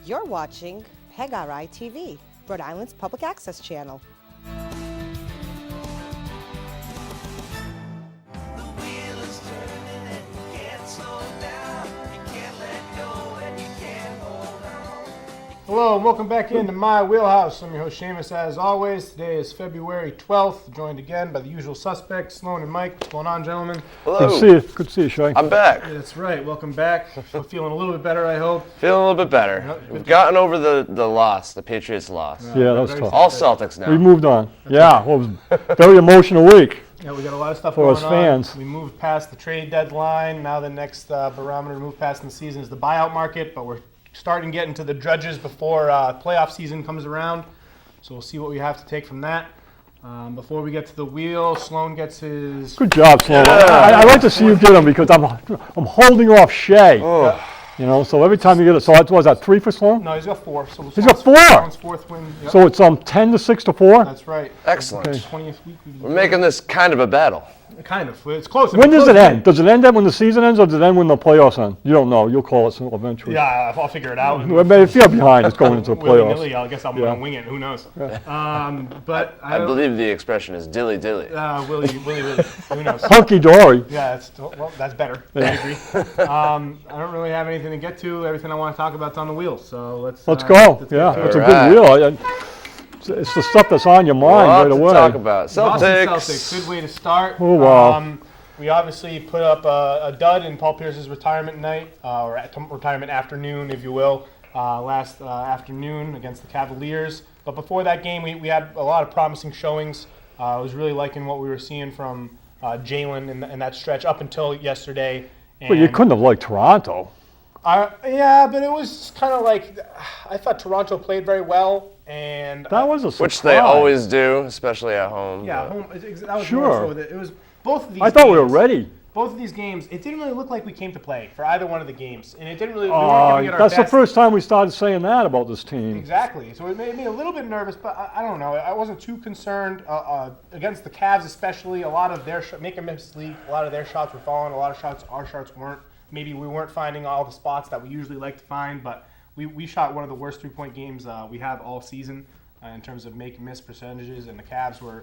You're watching URI TV, Rhode Island's public access channel. Hello and welcome back into My Wheelhouse. I'm your host Sheamus as always. Today is February 12th, joined again by the usual suspects, Sloan and Mike. What's going on, gentlemen? Hello. Good to see you. Good to see you, Shay. I'm back. Yeah, that's right. Welcome back. We're feeling a little bit better, I hope. Feeling a little bit better. We've gotten over the loss, the Patriots loss. Yeah, that was tough. All Celtics now. We moved on. Yeah, well, it was a very emotional week. Yeah, we got a lot of stuff For going us on. fans. We moved past the trade deadline. Now the next barometer to move past in the season is the buyout market, but we're starting to get into the drudges before playoff season comes around. So we'll see what we have to take from that. Before we get to the wheel, Sloan gets his... Good job, Sloan. I like to see you get them because I'm holding off Shay. Oh. You know, so every time you get it, so what was that, 3 for Sloan? No, he's got 4. So He's got 4? Sloan's 4th win. Yep. So it's 10 to 6 to 4? That's right. Excellent. Okay. 20th week. We're making this kind of a battle. Kind of. It's close. When does it end? Does it end when the season ends or does it end when the playoffs end? You don't know. You'll call it eventually. Yeah, I'll figure it out. Well, if you're behind, it's going into the playoffs. Willy-nilly, I guess I'm going to wing it. Who knows? But I believe the expression is dilly dilly. Willy. Who knows? Hunky-dory. Yeah, that's better. I agree. I don't really have anything to get to. Everything I want to talk about is on the wheel. So let's go. get Yeah, to it. it's a Alright. good wheel. It's the stuff that's on your mind Lots right away. to talk about. Boston Celtics. Celtics. Good way to start. Oh, wow. We obviously put up a dud in Paul Pierce's retirement night, or retirement afternoon, if you will, last afternoon against the Cavaliers. But before that game, we had a lot of promising showings. I was really liking what we were seeing from Jalen in that stretch up until yesterday. But you couldn't have liked Toronto. Yeah, but it was kind of like I thought Toronto played very well, and That was a surprise. Which they always do, especially at home. yeah, but- home. That was Sure. more so that it was both of these. I thought we were games- ready. Both of these games, it didn't really look like we came to play for either one of the games, and it didn't really. We weren't giving it our That's best. the first time we started saying that about this team. Exactly. So it made me a little bit nervous, but I don't know. I wasn't too concerned against the Cavs, especially. A lot of their make and miss league. A lot of their shots were falling. A lot of shots, our shots weren't. Maybe we weren't finding all the spots that we usually like to find, but we shot one of the worst 3-point games we have all season in terms of make and miss percentages, and the Cavs were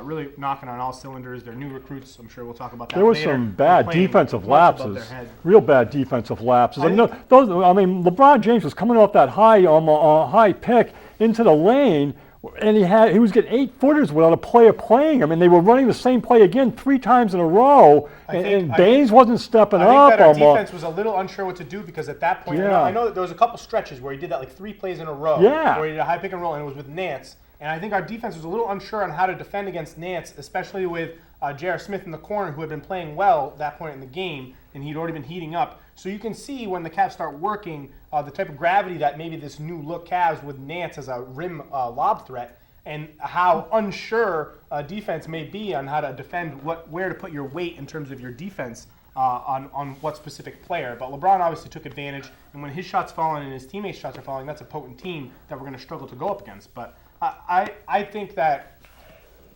really knocking on all cylinders. Their new recruits, I'm sure we'll talk about that There was later. some bad Playing defensive much above lapses. their head. Real bad defensive lapses. I And LeBron James was coming off that high pick into the lane, and he was getting 8-footers without a player playing. I mean, they were running the same play again 3 times in a row, and Baines wasn't stepping I think up. that our defense was a little unsure what to do because at that point, Yeah. I know that there was a couple stretches where he did that like 3 plays in a row. Yeah. Where he did a high pick and roll, and it was with Nance. And I think our defense was a little unsure on how to defend against Nance, especially with J.R. Smith in the corner, who had been playing well at that point in the game, and he'd already been heating up. So you can see when the Cavs start working the type of gravity that maybe this new look Cavs with Nance as a rim lob threat, and how unsure defense may be on how to defend where to put your weight in terms of your defense on what specific player. But LeBron obviously took advantage, and when his shots falling and his teammates' shots are falling, that's a potent team that we're going to struggle to go up against. But I think that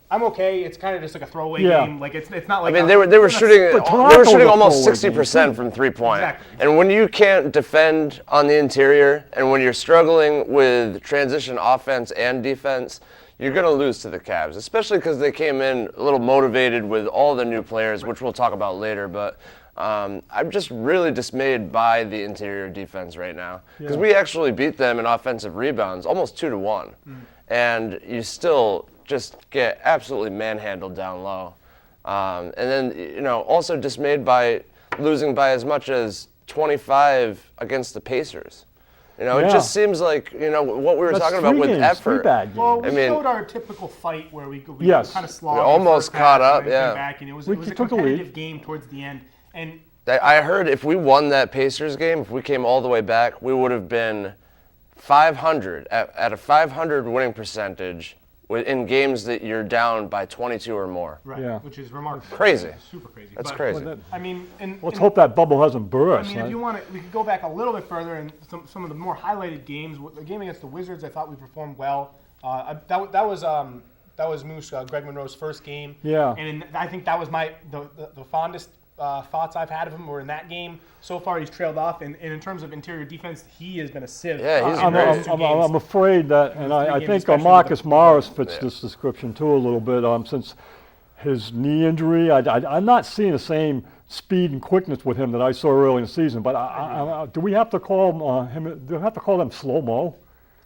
I'm okay. It's kind of just like a throwaway game. Like it's not like I mean, they were shooting Toronto's a almost throwaway 60% from 3-point. Exactly. And when you can't defend on the interior, and when you're struggling with transition offense and defense, you're going to lose to the Cavs, especially because they came in a little motivated with all the new players, which we'll talk about later. But I'm just really dismayed by the interior defense right now because we actually beat them in offensive rebounds, almost 2-1, and you still just get absolutely manhandled down low. And then, also dismayed by losing by as much as 25 against the Pacers. It just seems like, what we were talking about with effort. Well, we I mean, showed our typical fight where we Yes. kind of slogged. We almost caught up, yeah. Back, and it was We a took the lead. competitive game towards the end. And I heard if we won that Pacers game, if we came all the way back, we would have been 500, at a 500 winning percentage in games that you're down by 22 or more. right, Yeah. which is remarkable. Crazy. Super crazy. That's But, crazy. I mean, Let's hope that bubble hasn't I burst. mean, if you want to, we could go back a little bit further and some of the more highlighted games. The game against the Wizards, I thought we performed well. That was Moose Greg Monroe's first game. Yeah. And I think that was the fondest thoughts I've had of him were in that game. So far, he's trailed off, and in terms of interior defense, he has been a sieve. Yeah, he's I'm afraid that, and I think especially Marcus with the- Morris fits this description too a little bit. Since his knee injury, I'm not seeing the same speed and quickness with him that I saw early in the season. But do we have to call him? Do we have to call them slow-mo?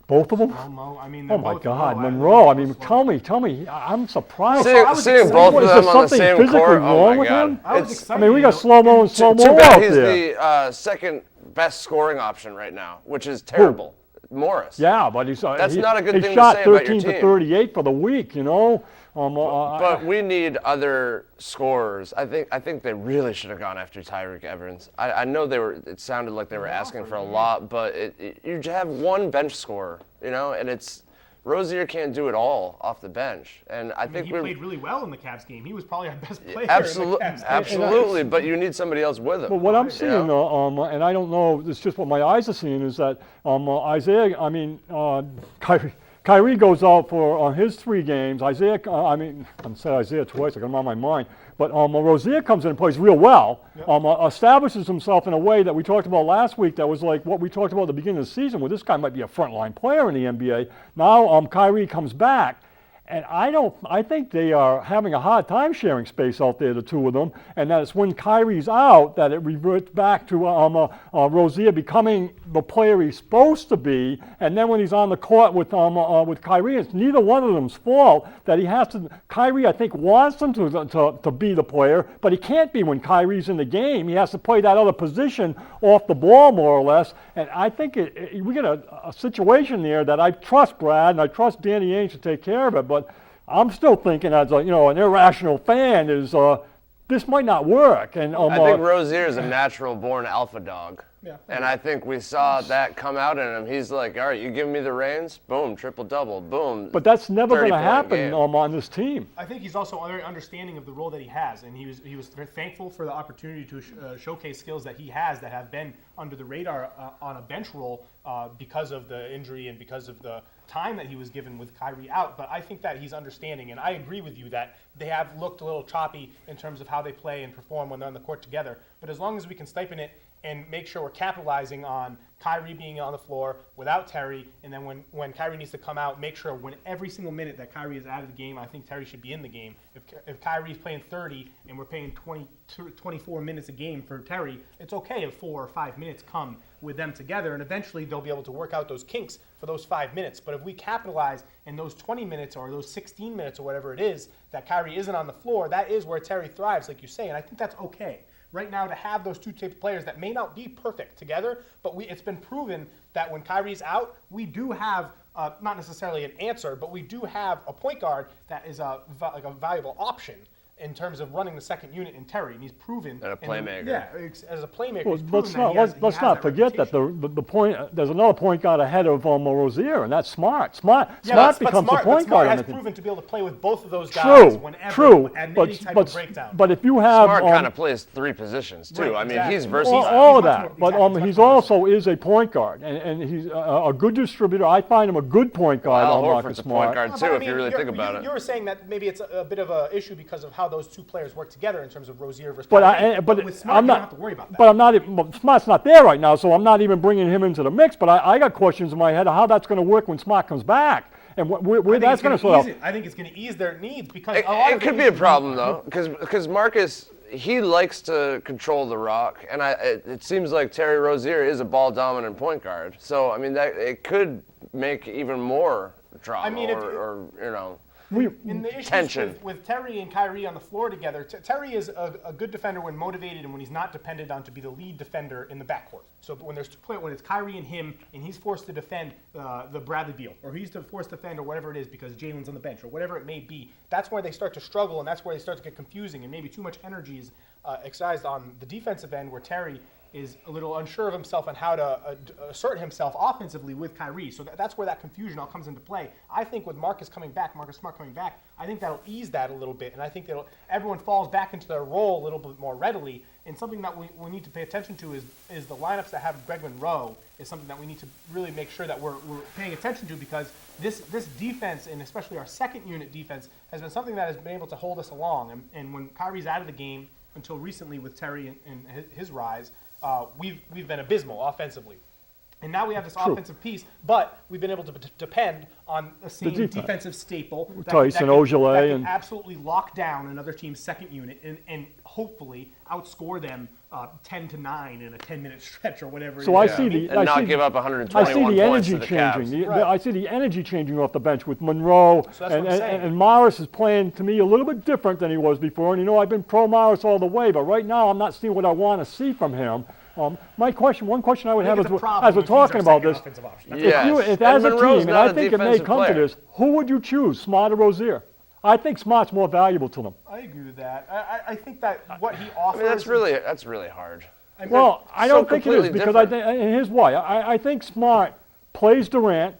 Both of them? Slow-mo. I mean, Oh they're my both God, low. Monroe! I mean, slow. tell me, I'm surprised. Seeing both What, of is them there on the something same physically court, oh wrong my with God. him? I was It's excited. I mean, we got slow-mo and too slow-mo bad out he's there. the second best scoring option right now, which is terrible. Morris. Yeah, but That's not a good he thing to shot say about your 13 to team. 38 for the week, you know. But we need other scorers. I think they really should have gone after Tyreek Evans. I know they were. It sounded like they were asking for a lot, but you have one bench scorer, you know, and it's Rozier can't do it all off the bench. And I think He played really well in the Cavs game. He was probably our best player. absolutely, in the Cavs game. absolutely. But you need somebody else with him. But what I'm you seeing, know? and I don't know, it's just what my eyes are seeing, is that Isaiah, Kyrie goes out for his 3 games. I'm saying Isaiah twice, I got him on my mind. But Rozier comes in and plays real well, establishes himself in a way that we talked about last week that was like what we talked about at the beginning of the season, where this guy might be a frontline player in the NBA. Now Kyrie comes back. And I think they are having a hard time sharing space out there, the two of them, and that it's when Kyrie's out that it reverts back to Rozier becoming the player he's supposed to be, and then when he's on the court with Kyrie, it's neither one of them's fault that he has to. Kyrie, I think, wants him to be the player, but he can't be when Kyrie's in the game. He has to play that other position off the ball, more or less, and I think we get a situation there that I trust Brad and I trust Danny Ainge to take care of it, but I'm still thinking as an irrational fan is this might not work. And I think Rozier is a natural-born alpha dog. Yeah. And I think we saw that come out in him. He's like, all right, you give me the reins, boom, triple-double, boom. But that's never going to 30-point happen game. on this team. I think he's also very understanding of the role that he has, and he was very thankful for the opportunity to showcase skills that he has that have been under the radar on a bench role because of the injury and because of the time that he was given with Kyrie out. But I think that he's understanding, and I agree with you that they have looked a little choppy in terms of how they play and perform when they're on the court together. But as long as we can stipend it and make sure we're capitalizing on Kyrie being on the floor without Terry, and then when Kyrie needs to come out, make sure when every single minute that Kyrie is out of the game, I think Terry should be in the game. If Kyrie's playing 30 and we're paying 24 minutes a game for Terry, it's okay if 4 or 5 minutes come with them together, and eventually they'll be able to work out those kinks for those 5 minutes. But if we capitalize in those 20 minutes or those 16 minutes or whatever it is that Kyrie isn't on the floor, that is where Terry thrives, like you say, and I think that's okay. Right now, to have those two types of players that may not be perfect together, but it's been proven that when Kyrie's out, we do have not necessarily an answer, but we do have a point guard that is a valuable option in terms of running the second unit in Terry, and he's proven. And a playmaker. As a playmaker, Well, he's proven let's not forget that the point there's another point guard ahead of Rozier, and that's Smart. Smart becomes the point guard. Smart has proven to be able to play with both of those guys whenever at any type of breakdown. But if you have Smart kind of plays 3 positions too. Right, I mean, exactly. he's versatile. all of He's that, much but more- exactly, he's much more also is a point guard, and he's a good distributor. I find him a good point guard. Al Marcus Horford's a Smart. point guard But too, I if mean, you really think about it. You were saying that maybe it's a bit of an issue because of how those two players work together in terms of Rozier versus But Kyrie. With Smart, I'm you not. don't have to worry about that. But I'm not. Smart's not there right now, so I'm not even bringing him into the mix. But I got questions in my head of how that's going to work when Smart comes back, and where that's going to sort out. I think it's going to ease their needs because It could be a problem though, because Marcus, he likes to control the rock, and it seems like Terry Rozier is a ball dominant point guard. So I mean that it could make even more drama, I mean, or in the issues tension. with Terry and Kyrie on the floor together, Terry is a good defender when motivated and when he's not dependent on to be the lead defender in the backcourt. So when when it's Kyrie and him, and he's forced to defend the Bradley Beal, or he's forced to defend, or whatever it is, because Jalen's on the bench, or whatever it may be, that's where they start to struggle, and that's where they start to get confusing, and maybe too much energy is exercised on the defensive end, where Terry is a little unsure of himself and how to assert himself offensively with Kyrie. So that's where that confusion all comes into play. I think with Marcus Smart coming back, I think that'll ease that a little bit, and I think that everyone falls back into their role a little bit more readily. And something that we need to pay attention to is the lineups that have Greg Monroe is something that we need to really make sure that we're paying attention to, because this defense, and especially our second unit defense, has been something that has been able to hold us along. And when Kyrie's out of the game, until recently with Terry and his rise, we've been abysmal offensively. And now we have this offensive piece, but we've been able to depend on the same defensive staple Tyson, that Ojale, can absolutely lock down another team's second unit and hopefully outscore them 10-9 in a 10-minute stretch or whatever. So I see the and not give up 121 I see the points energy to the changing. Cavs. I see the energy changing off the bench with Monroe, So that's what I'm saying. and Morris is playing to me a little bit different than he was before. And I've been pro Morris all the way, but right now I'm not seeing what I want to see from him. One question I would have as we're talking about this, if as a team, and I think it may come to this, who would you choose, Smart or Rozier? I think Smart's more valuable to them. I agree with that. I think that what he offers. I mean, that's really hard. Well, I don't think it is because I think, and here's why. I think Smart plays Durant,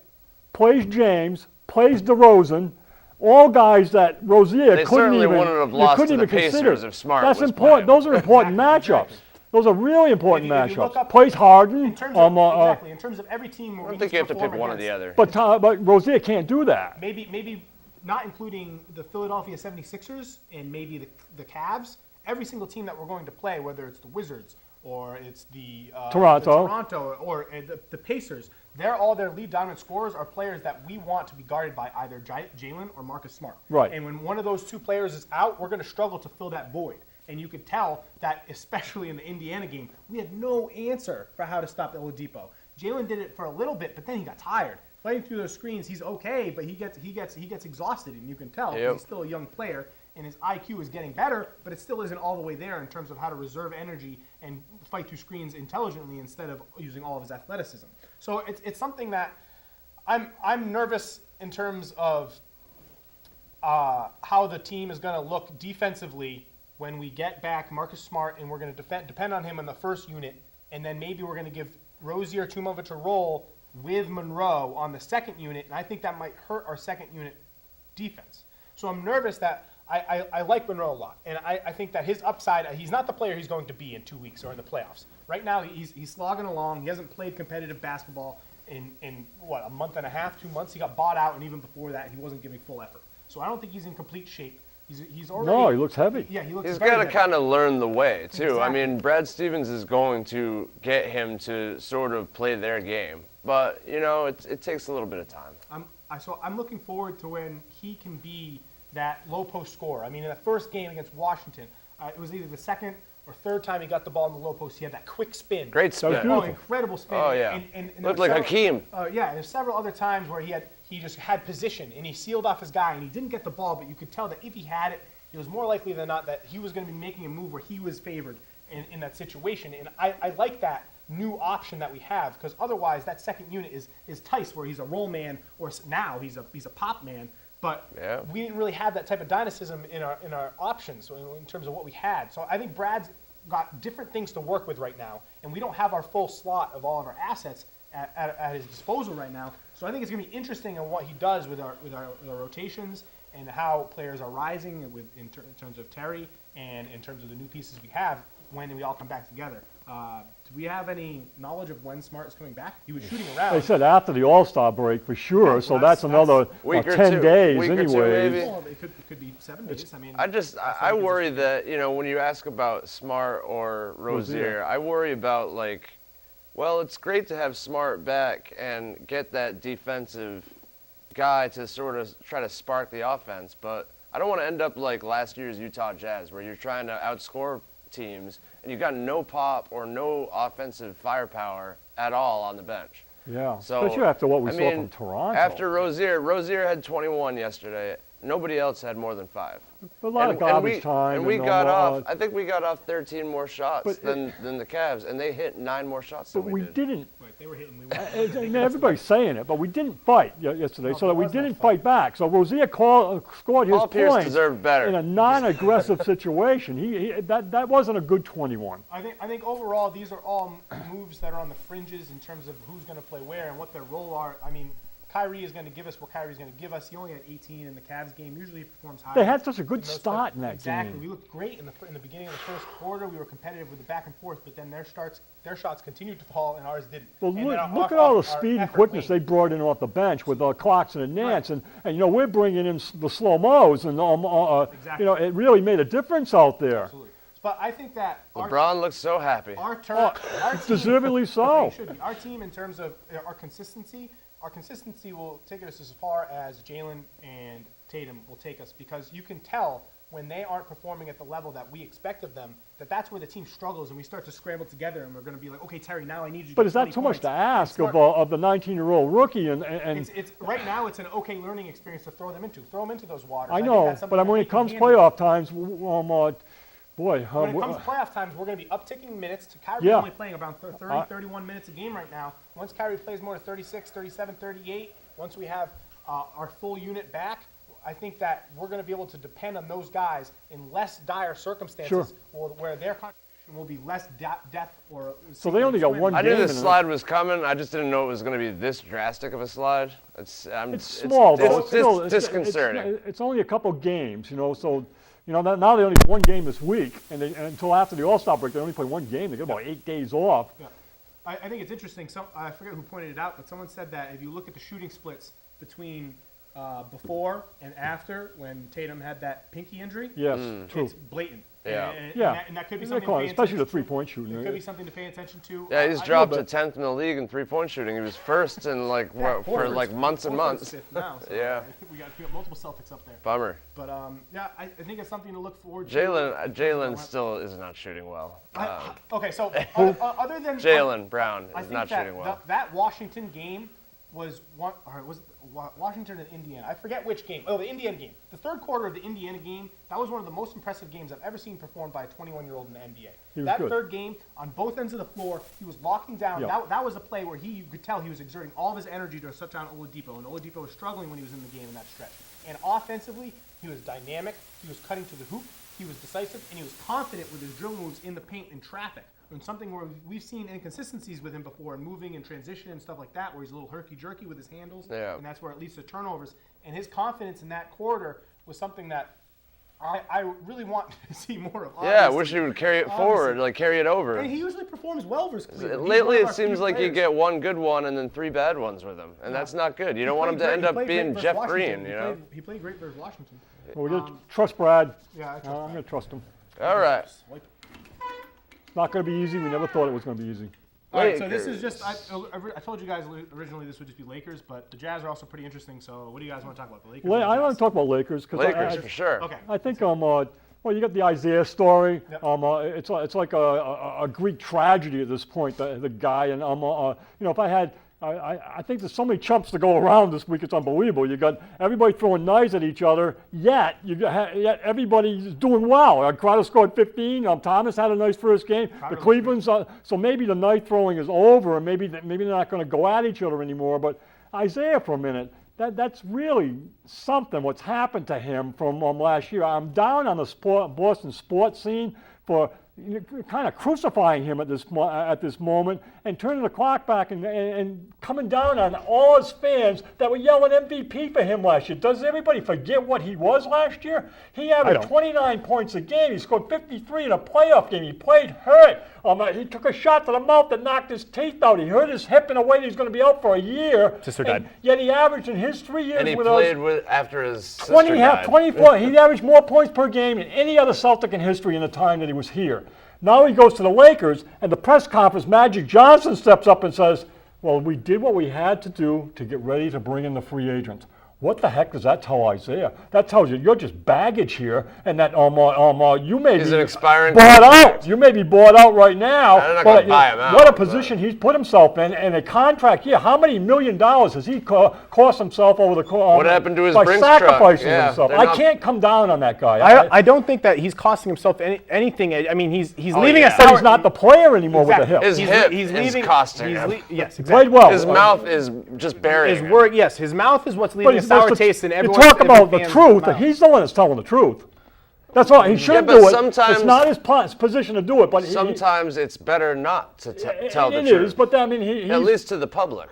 plays James, plays DeRozan, all guys that Rozier couldn't even consider. If Smart That's was important. playing. Those are important matchups. Exactly. Those are really important If you look matchups. up- Plays Harden. In terms of, in terms of every team, I don't think you have to pick one or the other. But Rozier can't do that. Maybe not including the Philadelphia 76ers and maybe the Cavs. Every single team that we're going to play, whether it's the Wizards or it's the Toronto or the Pacers, all their lead dominant scorers are players that we want to be guarded by either Jalen or Marcus Smart. Right. And when one of those two players is out, we're going to struggle to fill that void. And you could tell that, especially in the Indiana game, we had no answer for how to stop Oladipo. Jalen did it for a little bit, but then he got tired. Fighting through those screens, he's okay, but he gets exhausted, and you can tell he's still a young player, and his IQ is getting better, but it still isn't all the way there in terms of how to reserve energy and fight through screens intelligently instead of using all of his athleticism. So it's something that I'm nervous in terms of how the team is going to look defensively when we get back Marcus Smart, and we're going to depend on him in the first unit, and then maybe we're going to give Rozier Tumovic a role with Monroe on the second unit, and I think that might hurt our second unit defense. So I'm nervous that I like Monroe a lot, and I think that his upside, he's not the player he's going to be in 2 weeks or in the playoffs. Right now, he's slogging along. He hasn't played competitive basketball in what, a month and a half, 2 months. He got bought out, and even before that, he wasn't giving full effort. So I don't think he's in complete shape. He's already. No, he looks heavy. Yeah, he looks. He's very got to heavy. kind of learn the way too. Exactly. I mean, Brad Stevens is going to get him to sort of play their game, but it takes a little bit of time. I'm looking forward to when he can be that low post scorer. I mean, in the first game against Washington, it was either the second or third time he got the ball in the low post. He had that quick spin. Great spin. beautiful. Oh, incredible spin. Oh, yeah. And Looked like Hakeem. Yeah, and there's several other times where he just had position and he sealed off his guy and he didn't get the ball, but you could tell that if he had it, it was more likely than not that he was going to be making a move where he was favored in that situation. And I like that new option that we have, because otherwise that second unit is Tice, where he's a roll man, or now he's a pop man. But we didn't really have that type of dynamism in our options in terms of what we had. So I think Brad's got different things to work with right now, and we don't have our full slot of all of our assets at his disposal right now. So I think it's going to be interesting on what he does with our rotations and how players are rising in terms of Terry and in terms of the new pieces we have when we all come back together. Do we have any knowledge of when Smart is coming back? He was shooting around. They said after the All-Star break for sure, Yeah, so well, that's that's another week or 10 two. days Week or two, anyway. maybe. Well, it could be 7 days. I mean, I worry that when you ask about Smart or Rozier, I worry about it's great to have Smart back and get that defensive guy to sort of try to spark the offense, but I don't want to end up like last year's Utah Jazz, where you're trying to outscore teams and you've got no pop or no offensive firepower at all on the bench. Yeah, So, especially after what we saw from Toronto. After Rozier had 21 yesterday. Nobody else had more than 5. A lot of garbage time. And we and got all off. I think we got off 13 more shots than the Cavs, and they hit 9 more shots than But we we did. didn't. right, they were hitting. We were. And everybody's saying it, but we didn't fight yesterday, No, so there that we was no didn't fight. fight back. So Rozier scored his Paul Pierce points deserved better. in a non-aggressive situation. That wasn't a good 21. I think overall these are all moves that are on the fringes in terms of who's going to play where and what their role are. I mean, Kyrie is going to give us what Kyrie's going to give us. He only had 18 in the Cavs game. Usually he performs high. They had such a good in those start types- in that exactly. game. We looked great in the beginning of the first quarter. We were competitive with the back and forth, but then their shots continued to fall and ours didn't. Well, And then our look at all the our speed and effort quickness they waned. brought in off the bench with Clarkson and Nance, and we're bringing in the slow-mos, and Exactly. it really made a difference out there. Absolutely. But I think that LeBron looks so happy. our team, Deservedly so. should be. Our team, in terms of our consistency will take us as far as Jalen and Tatum will take us, because you can tell when they aren't performing at the level that we expect of them, that's where the team struggles, and we start to scramble together, and we're going to be like, okay, Terry, now I need you to But get is that 20 too much points. to ask of the 19-year-old rookie? And It's right now it's an okay learning experience to throw them into. Throw them into those waters. I think know, that's something but that when they it can comes handle. playoff times, boy, When it comes to playoff times, we're going to be upticking minutes. Kyrie's Yeah. only playing about 30, 31 minutes a game right now. Once Kyrie plays more to 36, 37, 38, once we have our full unit back, I think that we're going to be able to depend on those guys in less dire circumstances, where their contribution will be less death or. So they only got one I knew game this in it. slide was coming. I just didn't know it was going to be this drastic of a slide. It's small, though. It's Still, disconcerting. It's only a couple games, so now they only have one game this week, and until after the All-Star break, they only play one game. They get about 8 days off. Yeah. I think it's interesting. I forget who pointed it out, but someone said that if you look at the shooting splits between before and after, when Tatum had that pinky injury, Yes, true. it's blatant. Yeah. And that could be something to pay Especially the attention to. three-point shooting. It could be something to pay attention to. Yeah, he's I- dropped but- to 10th in the league in three-point shooting. He was first in for Horford's- months and Horford's months. fifth now, so Yeah. we got multiple Celtics up there. Bummer. But yeah, I think it's something to look forward to. Jalen still is not shooting well. Okay, so other than Jalen Brown I is think not that shooting well. that Washington game was Washington and Indiana. I forget which game. Oh, the Indiana game. The third quarter of the Indiana game, that was one of the most impressive games I've ever seen performed by a 21-year-old in the NBA. was That good. third game, on both ends of the floor, he was locking down. Yeah. That was a play where you could tell he was exerting all of his energy to shut down Oladipo, and Oladipo was struggling when he was in the game in that stretch. And offensively, he was dynamic, he was cutting to the hoop, he was decisive, and he was confident with his drill moves in the paint and traffic. And something where we've seen inconsistencies with him before in moving and transition and stuff like that, where he's a little herky-jerky with his handles, Yeah. and that's where it leads to turnovers. And his confidence in that quarter was something that I really want to see more of. Yeah, I wish he would carry it forward, like carry it over. And he usually performs well versus Cleveland. He's Lately, one of it our seems few like you players. get one good one and then 3 bad ones with him, and that's not good. You don't want him to end up being Jeff Green, you know? He played great versus Washington. Well, we got trust Brad. Yeah, I trust I'm going to trust him. All right. It's not going to be easy. We never thought it was going to be easy. All right, so this is Lakers. just, I told you guys originally this would just be Lakers, but the Jazz are also pretty interesting, so what do you guys want to talk about, the Lakers? or the I want Jazz? to talk about Lakers because Lakers for sure. Okay. I think well, you got the Isaiah story. Yep. It's like a Greek tragedy at this point. The guy and if I had. I think there's so many chumps to go around this week. It's unbelievable. You got everybody throwing knives at each other. Yet everybody's doing well. Crowder scored 15. Thomas had a nice first game. The Cleveland's so maybe the knife throwing is over, and maybe they're not going to go at each other anymore. But Isaiah, for a minute, that's really something. What's happened to him from last year? I'm down on the Boston sports scene for kind of crucifying him at this moment and turning the clock back and coming down on all his fans that were yelling MVP for him last year. Does everybody forget what he was last year? He averaged 29 points a game. He scored 53 in a playoff game. He played hurt. He took a shot to the mouth that knocked his teeth out. He hurt his hip in a way that he's going to be out for a year. Sister died. Yet he averaged in his 3 years And he with played us after his sister 24. He averaged more points per game than any other Celtic in history in the time that he was here. Now he goes to the Lakers, and the press conference, Magic Johnson steps up and says, well, we did what we had to do to get ready to bring in the free agents. What the heck does that tell Isaiah? That tells you you're just baggage here, and that you may He's be an expiring bought contract. out. You may be bought out right now. They're not gonna buy him out, What a but- position he's put himself in, and a contract here. How many $1 million has he cost himself over the course? What happened to his by Brinks truck? sacrificing Yeah, himself? they're I not- can't come down on that guy. I don't think that he's costing himself anything. I mean, he's leaving yeah. a But sour. he's not the player anymore with the hip. His He's hip he's is leaving, costing he's him. Yes, exactly. Played well. His mouth is just burying His him. word, yes, his mouth is what's But leaving a he's sour supposed to- taste in you everyone's. talk about the fan's truth. mouth. He's the one that's telling the truth. That's all. He shouldn't but do it. sometimes- It's not his position to do it. But Sometimes it's better not to tell the it truth. is. But I mean, At least to the public.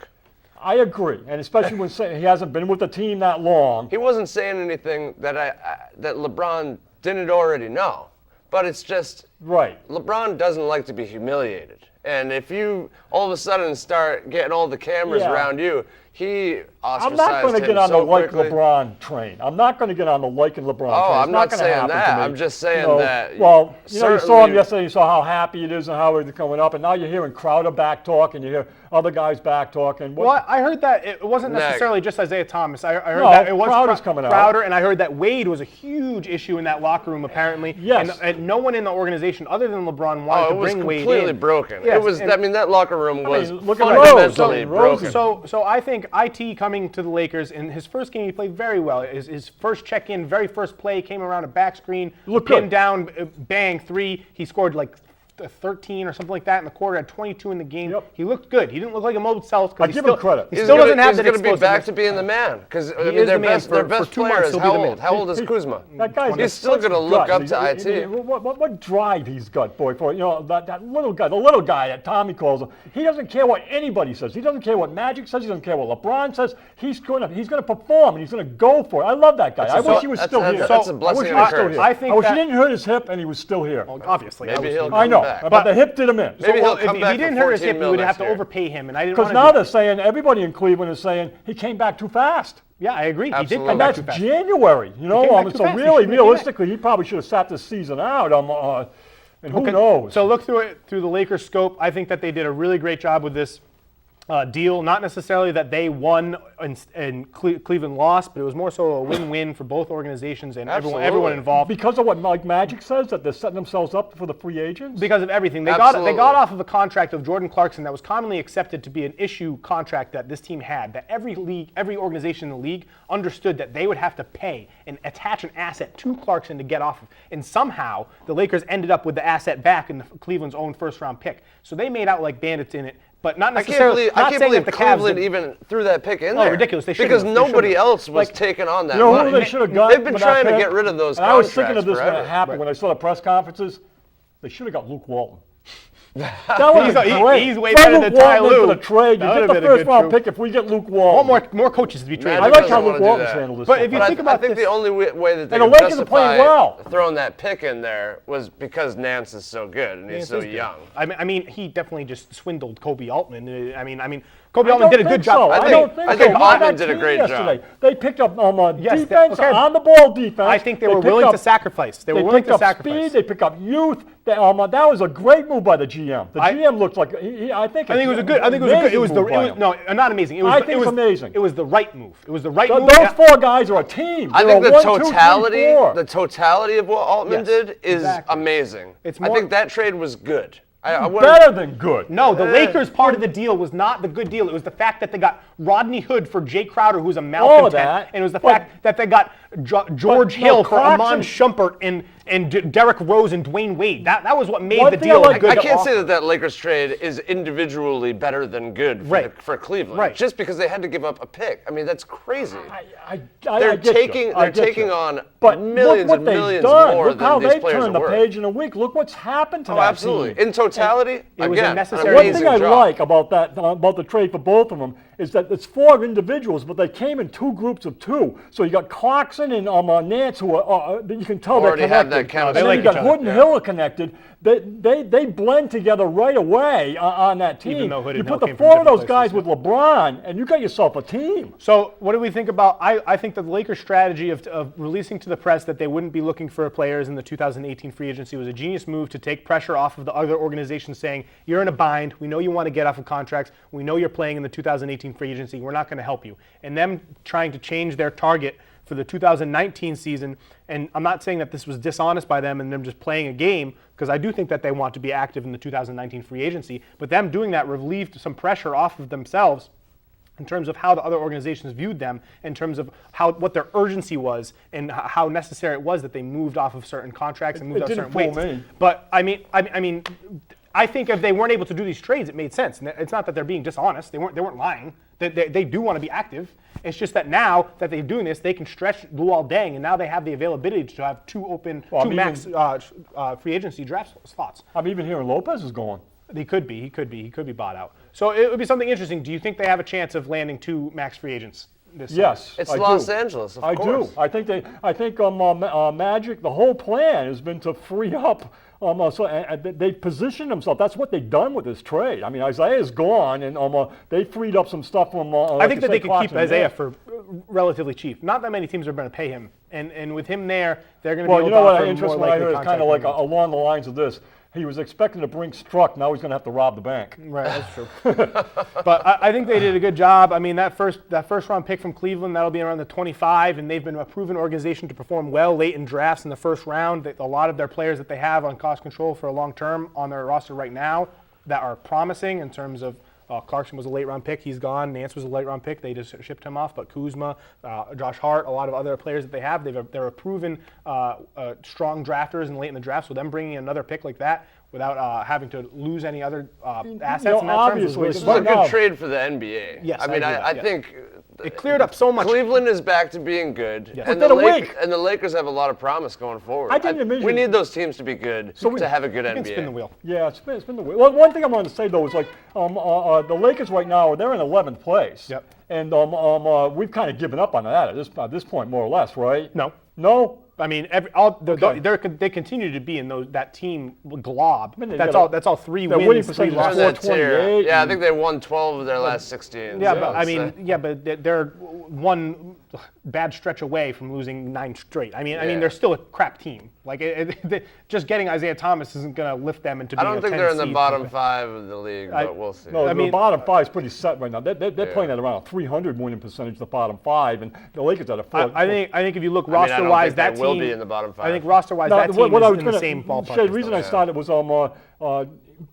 I agree, and especially when he hasn't been with the team that long. He wasn't saying anything that that LeBron didn't already know. but it's just Right. LeBron doesn't like to be humiliated. And if you all of a sudden start getting all the cameras Yeah. around you, he I'm ostracized not going to him get on so the like quickly. LeBron train. I'm not going to get on the liking LeBron train. Oh, It's I'm not gonna saying happen that. to me. I'm just saying that Well, you saw him certainly- yesterday. You saw how happy it is and how it's coming up, and now you're hearing Crowder back talk, and you hear other guys back talking. Well, I heard that it wasn't Nick. necessarily just Isaiah Thomas. I heard No, that it was Crowder's coming out. Crowder, and I heard that Wade was a huge issue in that locker room apparently. Yes. And no one in the organization other than LeBron wanted Oh, to it was bring Wade in. completely broken. Yes, It was. and- I mean, that locker room was look at fundamentally Rose. broken. So I think IT coming to the Lakers in his first game, he played very well. His first check-in, very first play, came around a back screen, Looked pinned good. down, bang, three. He scored like 13 or something like that in the quarter, had 22 in the game. Yep. He looked good. He didn't look like a mobile self. I give him credit. He He's still gonna, doesn't have he's that gonna be back explosiveness. to being the man because I mean, is their the man. best, their For best 2 player months, is he'll be how the man. old? How old is Kuzma? That guy's He's still going to look up to IT. What drive he's got, boy, for that little guy, the little guy that Tommy calls him. He doesn't care what anybody says. He doesn't care what Magic says. He doesn't care what LeBron says. He's going to perform and he's going to go for it. I love that guy. I wish he was still here. That's a blessing I wish he and a was still curse. here. I think I wish that- he didn't hurt his hip and he was still here. Obviously. Maybe he'll I come know, back. but the hip did him in. Maybe he'll come if back he didn't for hurt his 14 hip, we mil would have next to year. overpay him, and I didn't Because want now to. they're saying, everybody in Cleveland is saying he came back too fast. Yeah, I agree. He did Absolutely. come And back that's too fast. January, came back too so fast. He really, shouldn't have came realistically, he probably should have sat this season out. And who knows? So look through the Lakers' scope. I think that they did a really great job with this deal. Not necessarily that they won and Cleveland lost, but it was more so a win-win for both organizations and everyone Absolutely. involved. Because of what Mike Magic says, that they're setting themselves up for the free agents? Because of everything. They Absolutely. got off of a contract of Jordan Clarkson that was commonly accepted to be an issue contract that this team had, that every organization in the league understood that they would have to pay and attach an asset to Clarkson to get off of. And somehow the Lakers ended up with the asset back in Cleveland's own first-round pick. So they made out like bandits in it, but not I necessarily. can't saying believe that the Cavs Cleveland did- even threw that pick in Oh, there. ridiculous. They shouldn't because have. They nobody shouldn't have. else was Like, taking on that You know money. who they should have got? They've been for that trying to pick? get rid of those And I was thinking contracts of this when forever. it happened, when I saw the press conferences. They should have got Luke Walton. That would have been great. He's way Throw better Luke than Ty Walton in Lue. for the trade. That You would get have the been a first good round trade. pick if we get Luke I Walton. want more coaches to be traded. I Magic like how doesn't Luke wanna do Walton's that. handled this. But if you But think I about think this, the only way that they And the could Lakers are playing justify well. throwing that pick in there was because Nance is so good and he's so young. I mean, he definitely just swindled Kobe Altman. I mean, Kobe I Altman don't did a good think so. job. I don't think- think I so. think Look at Altman that did a team great job. yesterday. They picked up Yes, defense, okay. on the ball defense. I think they were picked willing up- to sacrifice. They were They willing picked to up sacrifice. speed. They picked up youth. That was a great move by the GM. The GM looked like I think it was a good. It was not amazing. It was, I think it's amazing. It was the right move. It was the right move. Those four guys are a team. I They're think a the 1, 2, 3, totality, 4. the totality of what Altman Yes, did is exactly. amazing. It's I more- think that trade was good. I wouldn't- Better than good. No, the Lakers part of the deal was not the good deal. It was the fact that they got Rodney Hood for Jay Crowder, who's a malcontent, that. and it was the But- fact that they got George no, Hill for Clarkson- Amon Shumpert and Derrick Rose and Dwayne Wade. That was what made One the thing I deal like- good. I can't offer. say that Lakers trade is individually better than good for, Right. for Cleveland. Right. Just because they had to give up a pick. I mean, that's crazy. I They're get you. taking I they're get taking you. on But millions look what and they've millions done. more Look how than these they players turned the are worth. page in a week. Look what's happened to Oh, that absolutely. team. In totality, It was a again, necessary- an One amazing thing I job. like about that, about the trade for both of them, is that it's four individuals, but they came in two groups of two. So you got Clarkson and Nance, who are you can tell Already they're have connected. that chemistry. And They then like you got each other, Hood and yeah. Hill are connected. They blend together right away on that team. Even though Hood You and put Hill the came from four of those different guys places, with LeBron, and you got yourself a team. So what do we think about? I think that the Lakers' strategy of releasing to the press that they wouldn't be looking for players in the 2018 free agency was a genius move to take pressure off of the other organizations saying, you're in a bind, we know you want to get off of contracts, we know you're playing in the 2018 free agency, we're not going to help you. And them trying to change their target for the 2019 season, and I'm not saying that this was dishonest by them and them just playing a game, because I do think that they want to be active in the 2019 free agency, but them doing that relieved some pressure off of themselves in terms of how the other organizations viewed them, in terms of what their urgency was, and how necessary it was that they moved off of certain contracts and moved It off didn't certain fool weights. me. But I mean, I think if they weren't able to do these trades, it made sense. And it's not that they're being dishonest; they weren't lying. They do want to be active. It's just that now that they're doing this, they can stretch Luol Deng, and now they have the availability to have two max free agency draft slots. I'm even hearing Lopez is going. He could be bought out. So it would be something interesting. Do you think they have a chance of landing two max free agents this Yes, summer. It's I Los do. Angeles, of I course. do. I think Magic. The whole plan has been to free up. They positioned themselves. That's what they've done with this trade. I mean, Isaiah's gone, and they freed up some stuff from. I think that they could keep Clarkson. Isaiah for relatively cheap. Not that many teams are going to pay him, and with him there, they're going to Well, be you able know to what? offer Interesting. more What I likely heard is kind of like contract payments. along the lines of this. He was expecting to bring Struck. Now he's going to have to rob the bank. Right, that's true. But I think they did a good job. I mean, that first round pick from Cleveland, that'll be around the 25, and they've been a proven organization to perform well late in drafts in the first round. A lot of their players that they have on cost control for a long term on their roster right now that are promising in terms of Clarkson was a late round pick. He's gone. Nance was a late round pick. They just shipped him off. But Kuzma, Josh Hart, a lot of other players that they have, they're a proven strong drafters and late in the draft. So them bringing another pick like that without having to lose any other assets in that terms was really This is smart. a good trade for the NBA. Yes, I mean, I agree I with that, think It cleared up so much. Cleveland is back to being good, Yes. and, Within a week. and the Lakers have a lot of promise going forward. I didn't envision- We need those teams to be good to have a good You NBA. can spin the wheel. Yeah, it's been the way. Well, one thing I wanted to say though is like the Lakers right now they're in 11th place. Yep. And we've kind of given up on that at this point, more or less, right? No. No. I mean, Okay. they continue to be in that team glob. I mean, That's all 3 their wins, winning 3 percentage is losses. They're in that tier. 428 Yeah, I and- think they won 12 of their last 16. Yeah, so but I it's, mean, but they're one bad stretch away from losing 9 straight. I mean, Yeah. they're still a crap team. Like just getting Isaiah Thomas isn't going to lift them into I being don't a think 10 they're in the seed. bottom 5 of the league, but we'll see. No, I mean- the bottom 5 is pretty set right now. They're playing at around 300 winning percentage, the bottom 5, and the Lakers at a 4. I think if you look I mean, I don't roster-wise, think they that team will be in the bottom 5. I think roster-wise, Now, that team what I is was in the gonna- same ballpark. Shay, as the reason them. I started was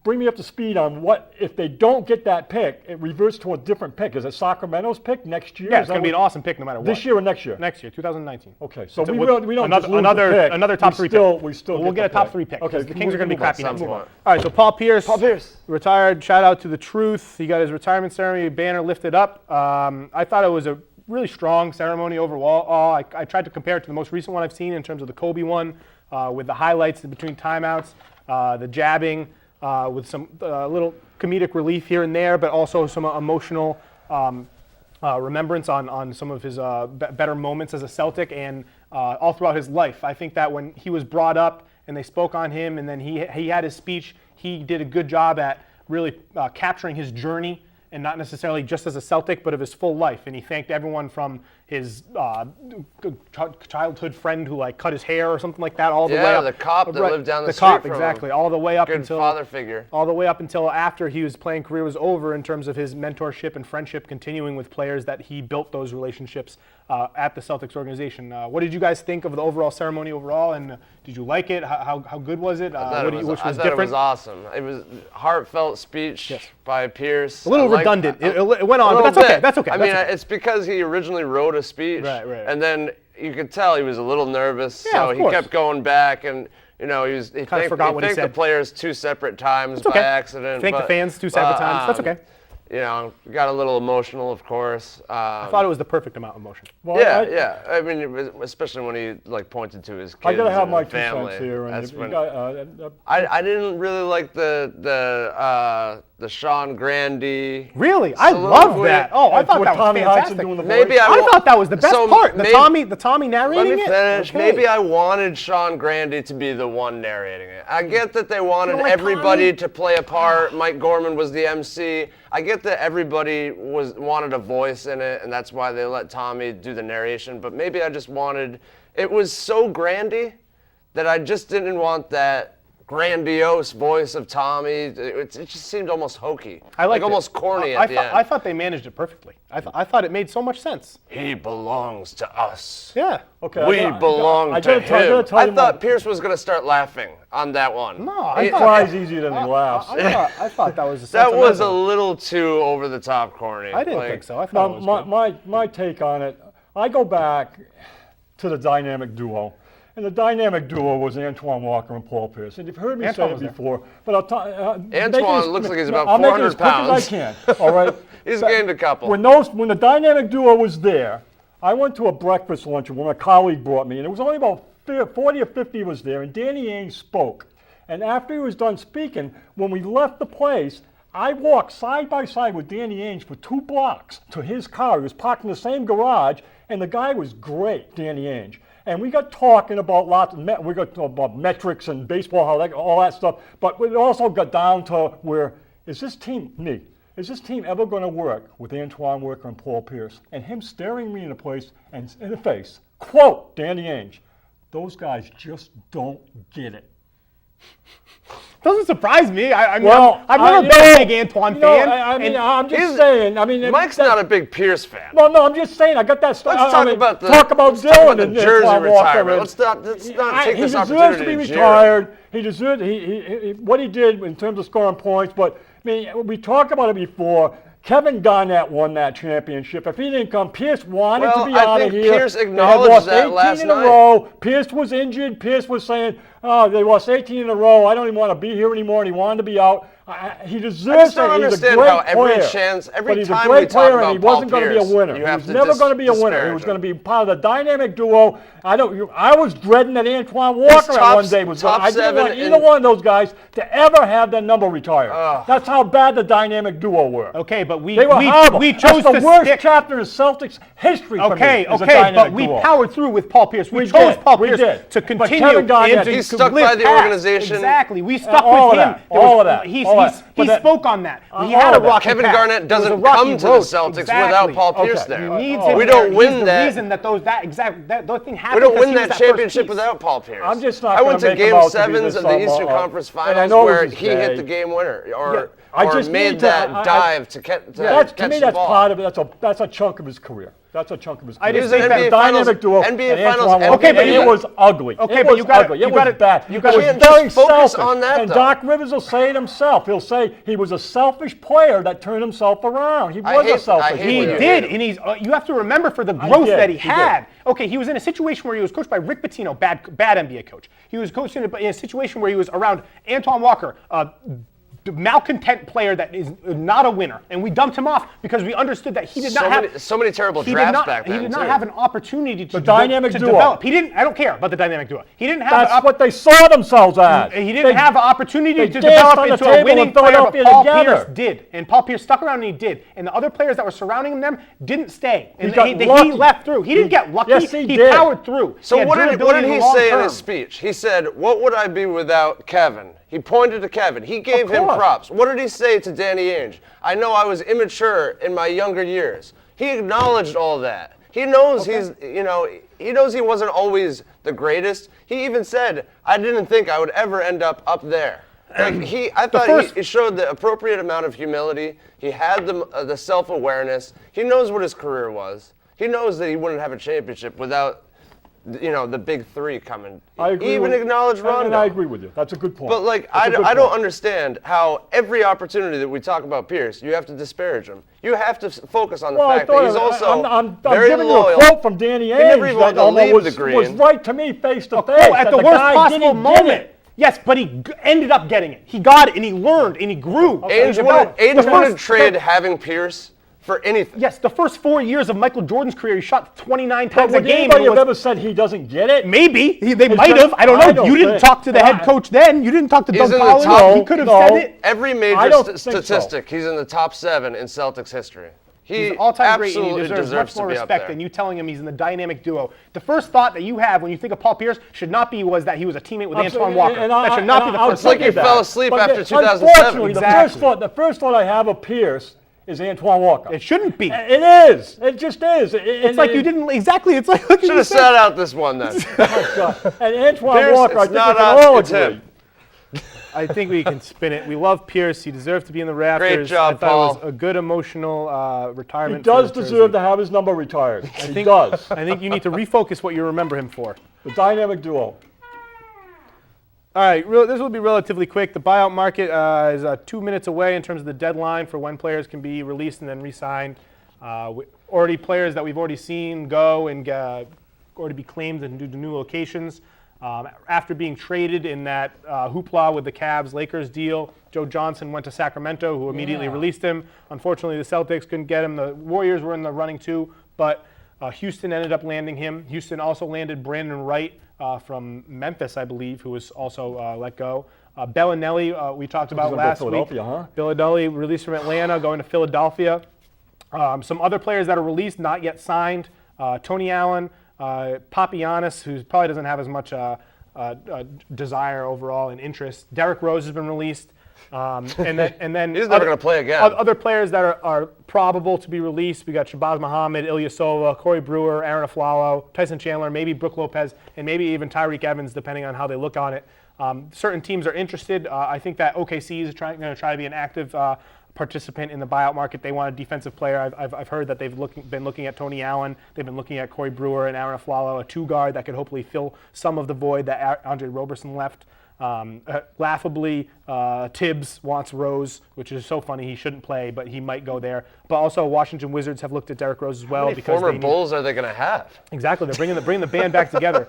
bring me up to speed on what if they don't get that pick, it reverts to a different pick. Is it Sacramento's pick next year? Yeah, Is it's that going to be an what- awesome pick no matter what. This year or next year? Next year, 2019. Okay, so It's a- we with don't just lose the pick. another top 3 still, pick. We still We'll get a the top pick. 3 pick. Okay, The Kings are going to be crappy Some next year. point. All right, so Paul Pierce. Paul Pierce. Retired. Shout out to The Truth. He got his retirement ceremony banner lifted up. I thought it was a really strong ceremony overall. I tried to compare it to the most recent one I've seen in terms of the Kobe one, with the highlights in between timeouts, the jabbing, with some little comedic relief here and there, but also some emotional remembrance on some of his better moments as a Celtic and all throughout his life. I think that when he was brought up and they spoke on him and then he had his speech, he did a good job at really capturing his journey and not necessarily just as a Celtic, but of his full life. And he thanked everyone from his childhood friend who cut his hair or something like that, all the way up. the cop that Right, lived down the street cop, from him. exactly, all the way up Good until father figure. all the way up until after his playing career was over, in terms of his mentorship and friendship continuing with players that he built those relationships at the Celtics organization. What did you guys think of the overall ceremony overall, and did you like it? How good was it? I thought Which was it different? was awesome. It was a heartfelt speech by Pierce. A little I liked- redundant. a- It went on, a but that's little okay. bit. That's okay. I That's mean, okay. it's because he originally wrote a speech, Right. and then you could tell he was a little nervous, Yeah, so of he course. kept going back, and he thanked, forgot what he thanked the said. players 2 separate times okay. by accident. Thank the but- fans 2 separate but, times. That's okay. Got a little emotional, of course. I thought it was the perfect amount of emotion. Well, Yeah. I mean, it was, especially when he pointed to his kids I gotta have and my the 2 family. cents here. And That's you when- got, I didn't really like the Sean Grande. Really? I Soliloquy. love that. Oh, I thought with that was Tommy Hudson fantastic. doing the voice. Maybe I thought that was the best so part. The maybe- Tommy narrating Let me it. finish. Okay. Maybe I wanted Sean Grande to be the one narrating it. I get that they wanted don't like everybody Tommy? to play a part. Mike Gorman was the MC. I get that everybody wanted a voice in it, and that's why they let Tommy do the narration. But maybe I just wanted. It was so grandy that I just didn't want that grandiose voice of Tommy. It just seemed almost hokey. I liked it. almost corny I at the end. I thought they managed it perfectly. I thought it made so much sense. He belongs to us. Yeah. Okay, We belong to gotta him. tell I you thought my- Pierce was going to start laughing on that one. No, I He- thought- Cries easier than he laughs. I thought that was a that was a sentimental. little too over the top corny. I didn't Like, think so. I thought Now, it was good. my take on it, I go back to the dynamic duo. And the dynamic duo was Antoine Walker and Paul Pierce. And you've heard me Antoine say it was there. before, but I'll tell Antoine looks like he's about I'll make it 400 as quick as pounds. I can. All right. He's gained a couple. When the dynamic duo was there, I went to a breakfast luncheon when a colleague brought me, and it was only about 40 or 50 was there, and Danny Ainge spoke. And after he was done speaking, when we left the place, I walked side by side with Danny Ainge for 2 blocks to his car. He was parked in the same garage, and the guy was great, Danny Ainge. And we got talking about we got talking about metrics and baseball, all that stuff. But it also got down to where is this team ever going to work with Antoine Walker and Paul Pierce? And him staring me in the face, quote Danny Ainge, those guys just don't get it. Doesn't surprise me. I've Well, never been a big Antoine fan. I'm just saying. Mike's not a big Pierce fan. No, I'm just saying. I got that stuff. Let's talk about the Dylan the and jersey Antoine Walker. retirement. Let's not take this opportunity He deserves to be jeer. retired. He deserves what he did in terms of scoring points. But we talked about it before. Kevin Garnett won that championship. If he didn't come, Pierce wanted to be out of here. Pierce They had acknowledged lost that 18 last in a night. row. Pierce was injured. Pierce was saying, "Oh, they lost 18 in a row. I don't even want to be here anymore." And he wanted to be out. He deserves I just don't it. He's a understand great how every player. chance, every But he's time a great we talk player, about and he wasn't Paul going to be a Pierce, winner. you He have was to never going to be a winner. He disparage was him. going to be part of the dynamic duo. I was dreading that Antoine Walker at one day was top I didn't want seven either one of those guys to ever have their number retired. That's how bad the dynamic duo were. Okay, but we They were horrible. chose That's to the worst stick. chapter in Celtics history for me. Okay, is a but dynamic we duo. powered through with Paul Pierce. We We chose did, Paul we Pierce did. to But continue. Kevin Garnett- and to He's stuck live by the past. organization. Exactly. We stuck all with of him. that, all of that, He all that. But that- spoke on that. He all had a of that. rocky Kevin path. Garnett It was a doesn't rocky come to the road. Celtics Exactly. without Paul Pierce Okay. there. He needs We him don't there. win He's that. The reason that that thing We happened. don't because win he was that first championship piece. without Paul Pierce. I'm just not I went gonna to make him Game out to be 7s this of the Eastern somewhat, Conference and I Finals know where this is he hit gay. the game winner Yeah, or I just made need to- that dive to catch To me, the that's ball. part of it. That's a chunk of his career. That's a chunk of his career. just He was an think that NBA dynamic Finals, duo. NBA and Finals Antoine MVP. Walker, Okay, but and you it got- was ugly. Okay, it but was you gotta- ugly. you It gotta- was bad. you It gotta- was can't very just focus selfish. on that, And though. Doc Rivers will say it himself. He'll say he was a selfish player that turned himself around. He was a hate- selfish I hate He when player. you did, hate and he's. You have to remember for the growth did, that he he did. had. Okay, he was in a situation where he was coached by Rick Pitino, bad NBA coach. He was coached in a situation where he was around Antoine Walker, malcontent player that is not a winner, and we dumped him off because we understood that he did not have so many terrible he did drafts not, back then. He did not too. have an opportunity to dynamic to duo. develop. He didn't. I don't care about the dynamic duo. He didn't have. That's what they saw themselves as. He didn't have an opportunity they to danced develop on the into a table winning in player, but Philadelphia Paul together. Pierce did. And Paul Pierce stuck around and he did. And the other players that were surrounding them didn't stay. And got he lucky. left through. He didn't get lucky. Yes, he did. Powered through. So He had what did durability he in the long say in term. his speech? He said, "What would I be without Kevin?" He pointed to Kevin. He gave him course. props. What did he say to Danny Ainge? "I know I was immature in my younger years." He acknowledged all that. He knows he knows he wasn't always the greatest. He even said, "I didn't think I would ever end up there." Like I thought he showed the appropriate amount of humility. He had the self-awareness. He knows what his career was. He knows that he wouldn't have a championship without the big three coming. I agree He even with, acknowledged Rondo. And I agree with you. That's a good point. But like That's a good I don't point. understand how every opportunity that we talk about Pierce, you have to disparage him. You have to focus on the Well, I fact that thought he's also I'm very giving loyal. you a quote from Danny never Ainge even that wanted to leave almost the green. was right to me face to face. Oh, at that the worst guy possible didn't get moment. it. Yes, but he ended up getting it. He got it, and he learned, and he grew. Ainge wouldn't trade having Pierce for anything. Yes, the first 4 years of Michael Jordan's career, he shot 29 But times a would game. anybody and have it ever said he doesn't get it? Maybe. They might just- have. I don't know. I don't You didn't think- talk to the head coach then. You didn't talk to He's Doug in the Collins. top- He could have No. said it. Every I major don't think so. statistic, he's in the top 7 in Celtics history. He's He an all-time great, and absolutely he deserves much more to be up respect there. than you telling him he's in the dynamic duo. The first thought that you have when you think of Paul Pierce should not be was that he was a teammate with Antoine Walker. That should not be the I'll first It's like thought. you give fell that. asleep But after the- 2007. Unfortunately, Exactly. the first thought I have of Pierce is Antoine Walker. It shouldn't be. It is. It just is. It's like you didn't exactly. It's like look Should have sat out this one then. And Antoine Pierce, Walker, I it's think we not can us, all it's agree. him. I think we can spin it. We love Pierce. He deserves to be in the Raptors. Great job, I thought it was Paul. a good emotional He retirement. does for his deserve jersey. to have his number retired. He does. I think you need to refocus what you remember him for. The dynamic duo. All right, this will be relatively quick. The buyout market is 2 minutes away in terms of the deadline for when players can be released and then re-signed. Already players that we've already seen go and already be claimed and do new locations. After being traded in that hoopla with the Cavs-Lakers deal, Joe Johnson went to Sacramento, who immediately released him. Unfortunately, the Celtics couldn't get him. The Warriors were in the running too, but Houston ended up landing him. Houston also landed Brandon Wright from Memphis, I believe, who was also let go. Bellinelli, we talked about gonna go last week. Philadelphia, huh? Bellinelli released from Atlanta, going to Philadelphia. Some other players that are released, not yet signed. Tony Allen, Papagiannis, who probably doesn't have as much desire overall and interest. Derrick Rose has been released. And then He's never going to play again. Other players that are probable to be released, we got Shabazz Muhammad, Ilyasova, Corey Brewer, Aaron Aflalo, Tyson Chandler, maybe Brook Lopez, and maybe even Tyreek Evans, depending on how they look on it. Certain teams are interested. I think that OKC is going to try to be an active participant in the buyout market. They want a defensive player. I've heard that they've been looking at Tony Allen. They've been looking at Corey Brewer and Aaron Aflalo, a two-guard that could hopefully fill some of the void that Andre Roberson left. Laughably, Tibbs wants Rose, which is so funny. He shouldn't play, but he might go there. But also, Washington Wizards have looked at Derrick Rose as well. How many former Bulls are they going to have? Exactly, they're bringing the band back together.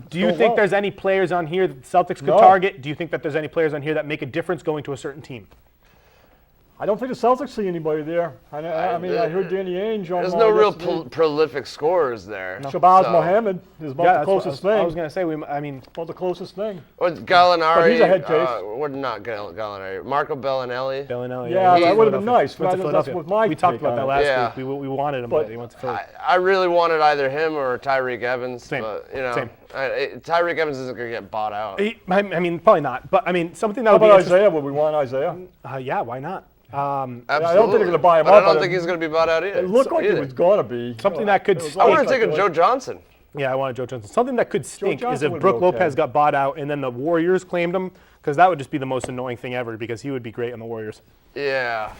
Do you think there's any players on here that the Celtics could target? Do you think that there's any players on here that make a difference going to a certain team? I don't think the Celtics see anybody there. I heard Danny Ainge on. There's no real prolific scorers there. No. Shabazz Muhammad is about the closest thing. I was going to say, about the closest thing. Or Gallinari. But he's a head case. Not Gallinari. Marco Bellinelli. Yeah, that would have been nice. Went to Philadelphia. We talked about that last week. We wanted him, but he went to Philly. I really wanted either him or Tyreek Evans. Same. But, Same. Tyreek Evans isn't going to get bought out. Probably not. But something that would be interesting. Isaiah? Would we want Isaiah? Yeah, why not? Absolutely. I don't think they're going to buy him but up. I don't think he's going to be bought out either. It looked like it was going to be. Something that could. I would have taken Joe Johnson. Yeah, I wanted Joe Johnson. Something that could stink is if would be Brook okay. Lopez got bought out and then the Warriors claimed him, because that would just be the most annoying thing ever, because he would be great on the Warriors. Yeah.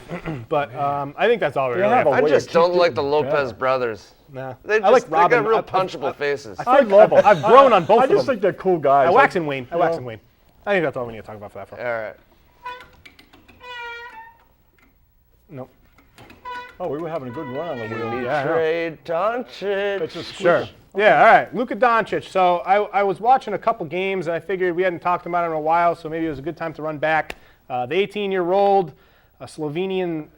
But I think that's all we really have have. I just don't like the Lopez brothers. Nah. They like Robin. got real punchable faces. I love them. I've grown on both of them. I just think they're cool guys. I wax and wane. I think that's all we need to talk about for that. All right. Nope. Oh, we were having a good run on the wheel. Trade Doncic. It's a Sure. Yeah, all right. Luka Doncic. So I was watching a couple games, and I figured we hadn't talked about it in a while, so maybe it was a good time to run back. The 18-year-old Slovenian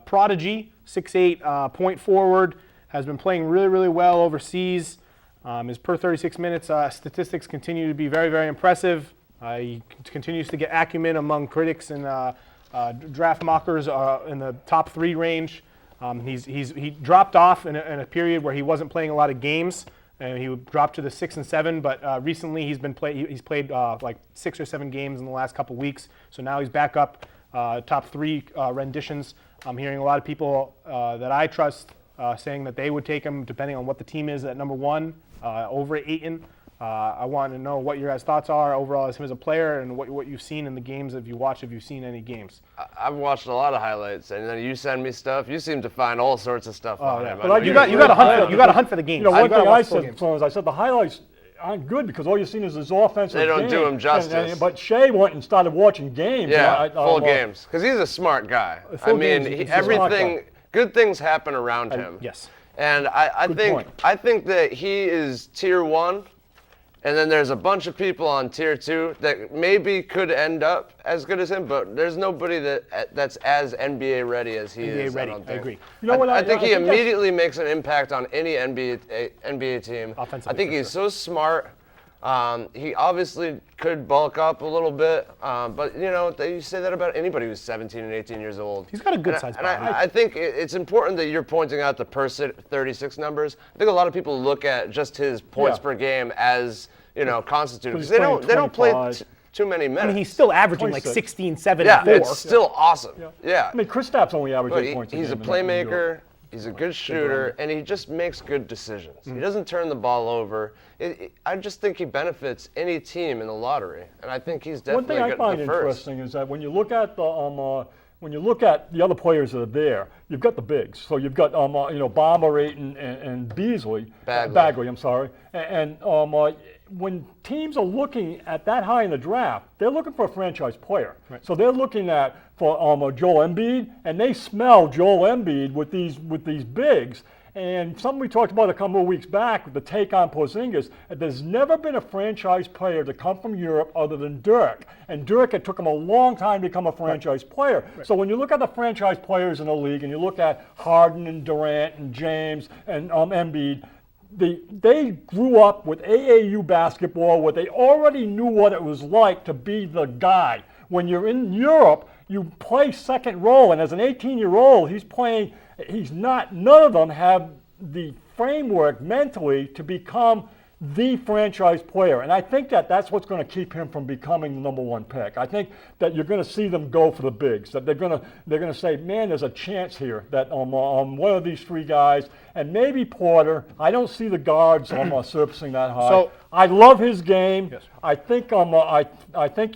prodigy, 6'8", point forward, has been playing really, really well overseas. His per 36 minutes statistics continue to be very, very impressive. He continues to get acumen among critics and draft mockers in the top 3 range. He dropped off in a period where he wasn't playing a lot of games, and he would drop to the 6 and 7. But recently he's played like 6 or 7 games in the last couple weeks. So now he's back up top 3 renditions. I'm hearing a lot of people that I trust saying that they would take him depending on what the team is at number 1 over at Ayton. I want to know what your guys' thoughts are overall as him as a player, and what you've seen in the games. If you've seen any games. I've watched a lot of highlights, and then you send me stuff. You seem to find all sorts of stuff on him. But you got to hunt for the games. You know, one thing I said, I said the highlights aren't good because all you've seen is his offensive game. They don't do him justice. But Shea went and started watching games. Yeah, full games, because he's a smart guy. I mean, good things happen around him. Yes. And I think that he is tier 1. And then there's a bunch of people on tier 2 that maybe could end up as good as him, but there's nobody that's as NBA ready as he is. I agree. You know what? I think he immediately makes an impact on any NBA team. I think he's so smart. He obviously could bulk up a little bit, but you say that about anybody who's 17 and 18 years old. He's got a good size body. I think it's important that you're pointing out the per 36 numbers. I think a lot of people look at just his points per game as constituted, because they don't play too many minutes. I mean, he's still averaging 26. Like 16, 7, and 4. Yeah, it's still awesome. Yeah. I mean, Kristaps only averaged 8 points a game. He's a playmaker. He's a good shooter, and he just makes good decisions. He doesn't turn the ball over. I just think he benefits any team in the lottery, and I think he's definitely one thing I find interesting is that when you look at the other players that are there, you've got the bigs. So you've got Bamba, Ayton, and Beasley, Bagley. I'm sorry, and when teams are looking at that high in the draft, they're looking for a franchise player. Right. So they're looking for Joel Embiid, and they smell Joel Embiid with these bigs. And something we talked about a couple of weeks back with the take on Porzingis, there's never been a franchise player to come from Europe other than Dirk. And Dirk, it took him a long time to become a franchise player. Right. So when you look at the franchise players in the league and you look at Harden and Durant and James and Embiid, they grew up with AAU basketball where they already knew what it was like to be the guy. When you're in Europe, you play second row, and as an 18-year-old, none of them have the framework mentally to become the franchise player. And I think that's what's going to keep him from becoming the number one pick. I think that you're going to see them go for the bigs, that they're going to say, man, there's a chance here that on one of these three guys, and maybe Porter. I don't see the guards surfacing that high. So, I love his game. Yes. I think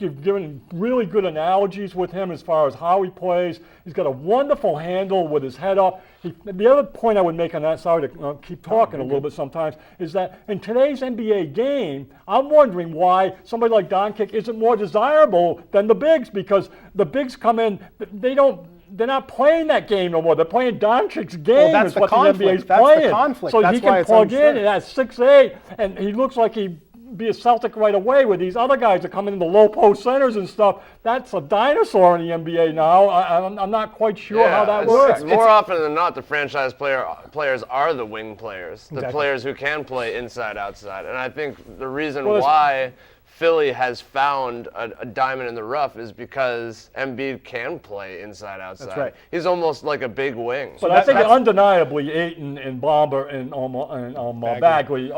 you've given really good analogies with him as far as how he plays. He's got a wonderful handle with his head up. The other point I would make on that, sorry to keep talking a little bit sometimes, is that in today's NBA game, I'm wondering why somebody like Doncic isn't more desirable than the bigs, because the bigs come in, they're not playing that game no more. They're playing Doncic's game. That's is the what conflict. the NBA's That's playing. the conflict. So That's he why can it's plug in unfair. and at 6'8", and he looks like he'd be a Celtic right away, with these other guys that come in the low post centers and stuff. That's a dinosaur in the NBA now. I'm not quite sure how that works. More often than not, the franchise players are the wing players, the Exactly. players who can play inside, outside. And I think the reason why Philly has found a diamond in the rough is because Embiid can play inside, outside. That's right. He's almost like a big wing. But I think undeniably, Ayton and Bomber and Bagley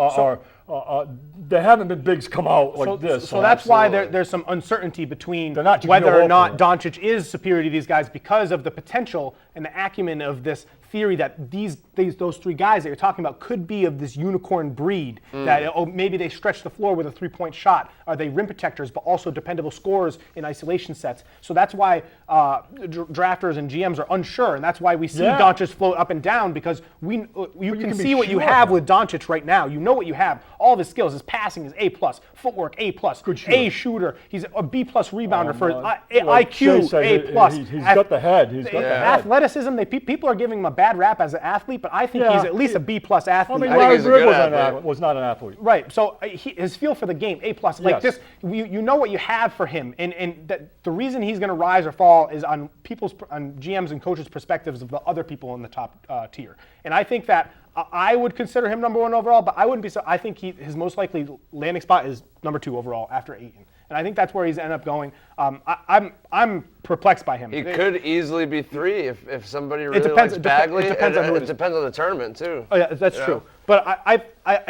there haven't been bigs come out like this. So that's why there's some uncertainty between not whether or not Jehovah. Doncic is superior to these guys, because of the potential and the acumen of this theory that those three guys that you're talking about could be of this unicorn breed, that maybe they stretch the floor with a three-point shot. Are they rim protectors but also dependable scorers in isolation sets? So that's why drafters and GMs are unsure, and that's why we see Doncic float up and down, because you can see what you have with Doncic right now. You know what you have. All of his skills, his passing is A+, footwork A+, Good shooter. A shooter. He's a B+ rebounder for like IQ Shea A+. said, he's got the head. He's got the head. Athleticism, people are giving him a bad rap as an athlete, but I think he's at least a B+ athlete. I mean, think Larry he's a Bird good was not an athlete. Right. So his feel for the game, A+. Like this, you know what you have for him, and the reason he's going to rise or fall is on GMs and coaches' perspectives of the other people in the top tier. And I think that I would consider him number one overall, but I wouldn't be so. I think his most likely landing spot is number two overall after Ayton. And I think that's where he's ended up going. I'm perplexed by him. He could easily be three if somebody really depends- likes Bagley. it depends on who it it is. depends on the tournament too. Oh yeah, that's true. But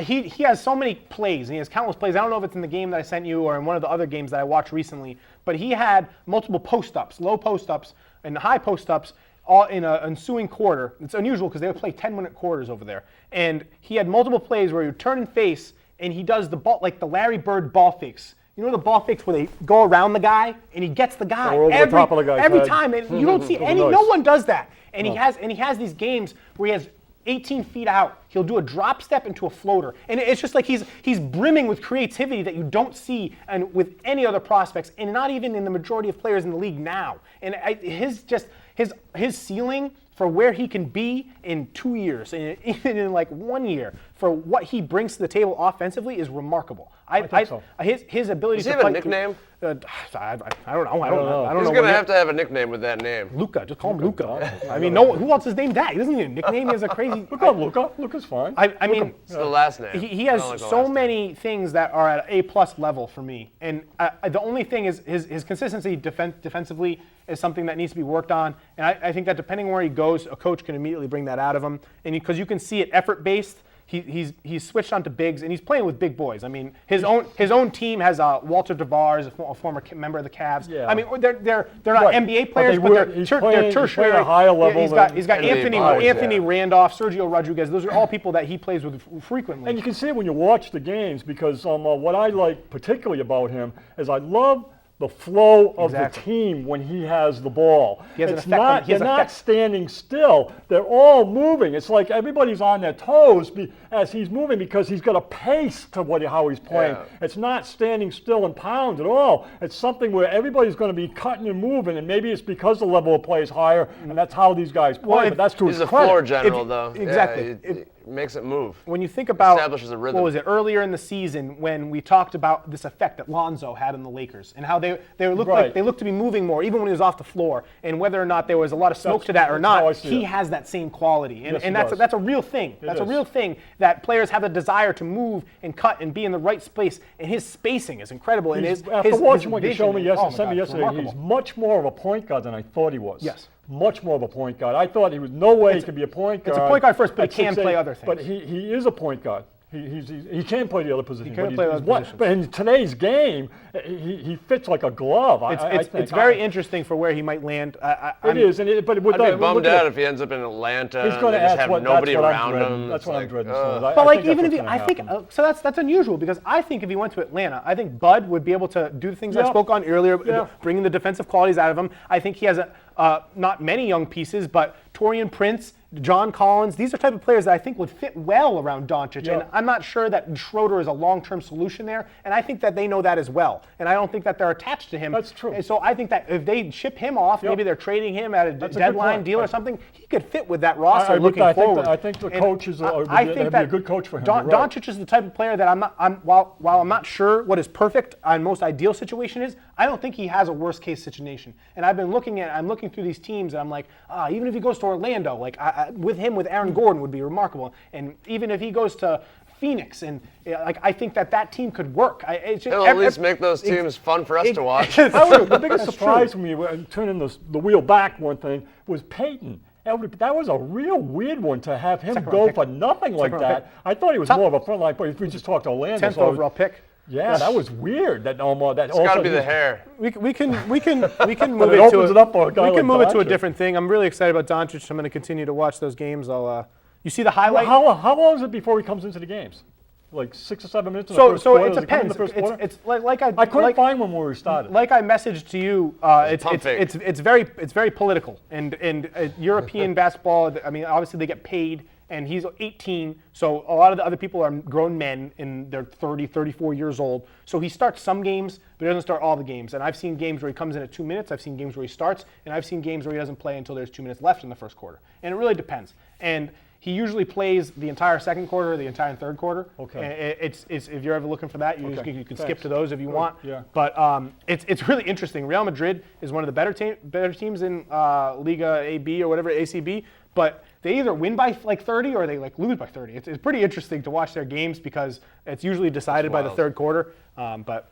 he has so many plays, and he has countless plays. I don't know if it's in the game that I sent you or in one of the other games that I watched recently, but he had multiple post-ups, low post-ups, and high post-ups all in an ensuing quarter. It's unusual because they would play 10-minute quarters over there. And he had multiple plays where he would turn and face, and he does the ball, like the Larry Bird ball fakes. You know the ball fakes where they go around the guy and he gets the guy Or over the top of the guy's every head. time. And you don't see any. Nice. No one does that. And he has these games where he has 18 feet out. He'll do a drop step into a floater, and it's just like he's brimming with creativity that you don't see and with any other prospects, and not even in the majority of players in the league now. And his ceiling for where he can be in 2 years, and even in like 1 year, for what he brings to the table offensively is remarkable. I think so. His ability Does to he have a fight nickname? I don't know. I don't He's know. gonna have to have a nickname with that name. Luka. Just call him Luka. I mean, who else is named that? He doesn't need a nickname. He has a crazy. Look up Luka. Luka's fine. I mean, It's the last name. he has I don't like the so last name. many things that are at A+ level for me, and the only thing is his consistency defensively is something that needs to be worked on, and I think that depending on where he goes, a coach can immediately bring that out of him, and because you can see it effort-based. He's switched onto bigs, and he's playing with big boys. I mean, his own team has Walter DeVars, a former member of the Cavs. Yeah. I mean, they're not Right. NBA players, but they're he's tertiary. playing at a higher level He's got NBA Anthony players, Randolph, Sergio Rodriguez. Those are all people that he plays with frequently. And you can see it when you watch the games, because what I like particularly about him is I love the flow of Exactly. the team when he has the ball. He has an It's effect on- not, he has they're not effect. standing still. They're all moving. It's like everybody's on their toes as he's moving, because he's got a pace to how he's playing. Yeah. It's not standing still and pound at all. It's something where everybody's going to be cutting and moving, and maybe it's because the level of play is higher, and that's how these guys play. But that's to He's his a credit. floor general, though. exactly. Yeah, he makes it move. When you think about Establishes a rhythm. what was it earlier in the season when we talked about this effect that Lonzo had in the Lakers and how they looked Right. like they looked to be moving more, even when he was off the floor. And whether or not there was a lot of smoke That's- to that or that's how I not, see he it. has that same quality, and, Yes, he that's does. that's a real thing. That's a is. real thing that players have a desire to move and cut and be in the right space. And his spacing is incredible. And After watching what you vision showed me is- yesterday, oh my sent me God, it's yesterday, he's remarkable. much more of a point guard than I thought he was. Yes. Much more of a point guard. I thought he was no way he could be a point guard. It's a point guard first, but at he can 6'8", play other things. But he is a point guard. He can play the other position. can but play he's other one- positions. But in today's game, he fits like a glove. I think. It's very interesting for where he might land. It is, but with I'd be that, bummed look at out it. if he ends up in Atlanta He's and going they to just ask have what. nobody That's what around I'm dreading. him. That's It's what I'm like, dreading. ugh. But I like, think that's even if what's he, gonna I think, happen. so that's unusual because I think if he went to Atlanta, I think Bud would be able to do the things I Yeah. spoke on earlier, Yeah. bringing the defensive qualities out of him. I think he has not many young pieces, but Taurean Prince, John Collins, these are type of players that I think would fit well around Doncic. Yeah. And I'm not sure that Schroeder is a long-term solution there, and I think that they know that as well. And I don't think that they're attached to him. That's true. And so I think that if they ship him off, Yep. maybe they're trading him at a That's a good deadline point. deal or something, he could fit with that roster look, looking I think forward. I think the And coach is I think that'd be a good coach for him. You're right. Doncic is the type of player that while I'm not sure what his perfect and most ideal situation is, I don't think he has a worst case situation. And I'm looking through these teams and I'm like, even if he goes to Orlando, like with Aaron Gordon would be remarkable. And even if he goes to Phoenix, and I think that team could work. It'll at least make those teams fun for us to watch. The biggest surprise for me, turning the wheel back one thing, was Peyton. That was a real weird one to have him Second go round pick. for nothing like Second round that. I thought he was more of a frontline player. If we just talked to Orlando. 10th overall pick. Yeah, that was weird. That It's got to be the hair. We can move it it opens to it up for a guy we can like move it to a Doncic. different thing. I'm really excited about Doncic. I'm going to continue to watch those games. You see the highlight? How long is it before he comes into the games? Like 6 or 7 minutes in the So first quarter? it Does he come in depends. the first quarter? It's like I couldn't find one where we started. Like I messaged to you, Pump fake. it's very political and European basketball. I mean, obviously they get paid, and he's 18, so a lot of the other people are grown men and they're 30, 34 years old. So he starts some games, but he doesn't start all the games. And I've seen games where he comes in at 2 minutes. I've seen games where he starts, and I've seen games where he doesn't play until there's 2 minutes left in the first quarter. And it really depends. And he usually plays the entire second quarter, the entire third quarter. Okay. And it's if you're ever looking for that, you can skip Thanks. to those if you want. Yeah. But it's really interesting. Real Madrid is one of the better teams in Liga AB or whatever, ACB. But they either win by like 30 or they like lose by 30. It's pretty interesting to watch their games because it's usually decided by the wild. third quarter. But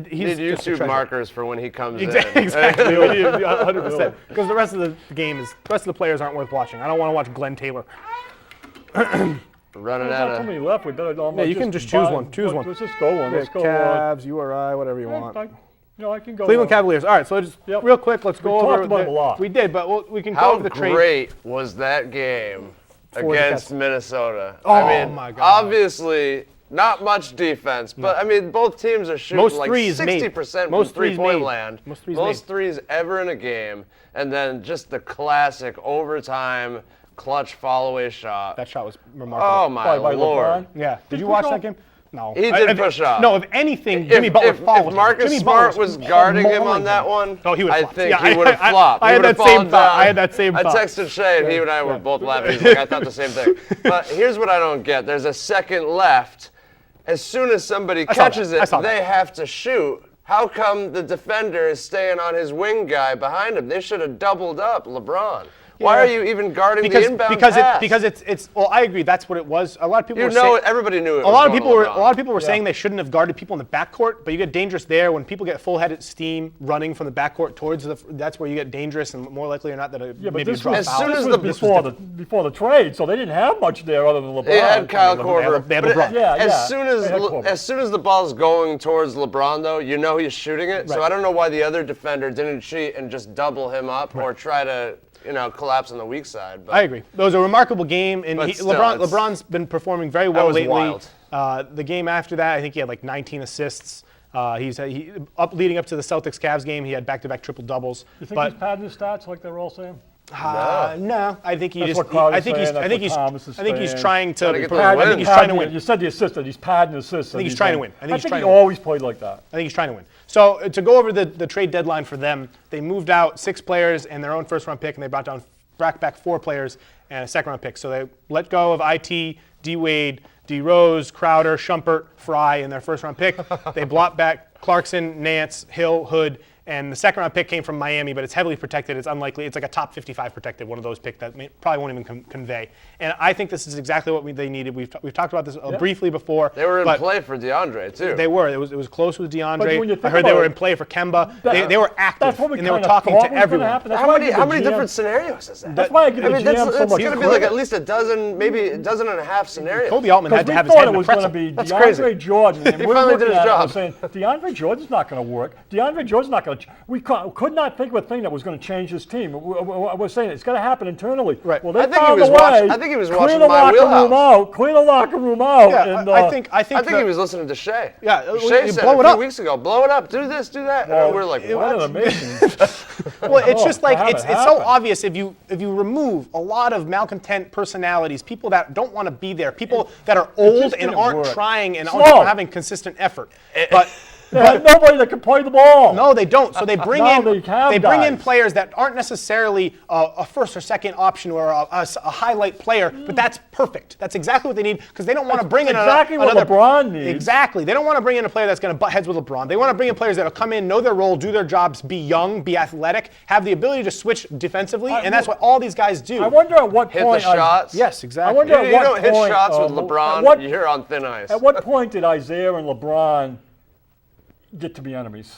he's Need just a YouTube treasure. markers for when he comes Exactly, in. exactly. 100%. Because the rest of the players aren't worth watching. I don't want to watch Glenn Taylor. Running There's out not so of. many left. We better almost Yeah, you can just choose one. Choose one. Let's just go one. Let's go. Cavs, URI, whatever you want. I can go. Cleveland Cavaliers. All right, so just Yep. real quick, let's go We over. talked about it a lot. We did, but we can go How over the trade. great was that game For the against Cavs. Minnesota? Oh, I mean, my God. obviously not much defense, but I mean, both teams are shooting Most like threes made. 60% from Most threes three-point made. land. Most threes Most made. threes ever in a game, and then just the classic overtime clutch fall-away shot. That shot was remarkable. Oh my by lord! LeBron. Yeah. Did you push watch off? that game? No. He did push off. No, if anything, Jimmy Butler followed If him. Marcus Jimmy Smart Butler was guarding him on mauling that him. one, Oh, he would I flop. think Yeah, he would have flopped. I He had would've that same fallen thought. down. I had that same I thought. texted Shay, and he and I were both laughing. He's like, I thought the same thing. But here's what I don't get. There's a second left. As soon as somebody saw catches that. I it, saw that. they have to shoot. How come the defender is staying on his wing guy behind him? They should have doubled up LeBron. Why are you even guarding the inbound pass? Because it's well, I agree. That's what it was. A lot of people You were know, saying, everybody knew it. a lot of was people going were to a LeBron. lot of people were saying they shouldn't have guarded people in the backcourt, but you get dangerous there when people get full-headed steam running from the backcourt towards the. That's where you get dangerous, and more likely or not that Yeah, but maybe this a drop was, As soon foul. as this was the- before the trade, so they didn't have much there other than LeBron. They had Kyle They Korver. have but LeBron. Yeah, as yeah. soon They had Korver. as soon as the ball's going towards LeBron, though, you know he's shooting it. So Right. I don't know why the other defender didn't cheat and just double him up or try to, collapse on the weak side. But I agrui It was a remarkable game, and But still, LeBron's been performing very well was lately. wild. The game after that, I think he had like 19 assists. Leading up to the Celtics-Cavs game, he had back-to-back triple doubles. You think But he's padding his stats like they're all saying? no, I think he That's just. what Crowder's I think he's. saying, I that's think what he's. Thomas is I think he's saying. trying to. Gotta get those I think wins. he's trying to win. You said the assist, that he's padding assists. I think he's trying to win. I think he's think trying he to win. always played like that. I think he's trying to win. So to go over the trade deadline for them, they moved out 6 players and their own first-round pick, and they brought back 4 players and a second-round pick. So they let go of IT, D. Wade, D. Rose, Crowder, Shumpert, Fry in their first-round pick. They brought back Clarkson, Nance, Hill, Hood, and the second round pick came from Miami, but it's heavily protected. It's unlikely. It's like a top 55 protected, one of those picks that probably won't even convey. And I think this is exactly what they needed. We've talked about this briefly before. They were in play for DeAndre too. They were. It was close with DeAndre. I heard they were in play for Kemba. They were active, and they were talking to everyone. How many different scenarios is that? That's why I give the GM so much It's going to be like at least a dozen, maybe a dozen and a half scenarios. Kobe Altman had to have his head in the pretzel. We thought it was going to be That's DeAndre crazy. Jordan. And He we're finally looking did his at it and job. saying, DeAndre Jordan's not going to work. DeAndre Jordan's not going to. We could not think of a thing that was going to change this team. We're saying it's got to happen internally. Right. Well, they I think he found was a way. I think he was watching Clear the My locker Wheelhouse. room out. Clear the locker room out. Yeah, and, I think I think he was listening to Shea. Yeah, Shea you said blow a it few up. weeks ago, blow it up, do this, do that. And we're like, what what? an amazing. Well, it's just like have it's it so happen. obvious if you remove a lot of malcontent personalities, people that don't want to be there, people that are old just and didn't aren't work. trying and Slow. aren't having consistent effort. But They had nobody that could play the ball. no, they don't. So they bring Now in they have bring in guys. players that aren't necessarily a first or second option or a highlight player, but that's perfect. That's exactly what they need because they don't want to bring in exactly what another LeBron needs. Exactly. They don't want to bring in a player that's going to butt heads with LeBron. They want to bring in players that will come in, know their role, do their jobs, be young, be athletic, have the ability to switch defensively, and that's what all these guys do. I wonder at what Hit point. the shots. Yes, I exactly. wonder at You what don't hit point, shots with at LeBron, what- you're on thin ice. At what point did Isaiah and LeBron get to be enemies?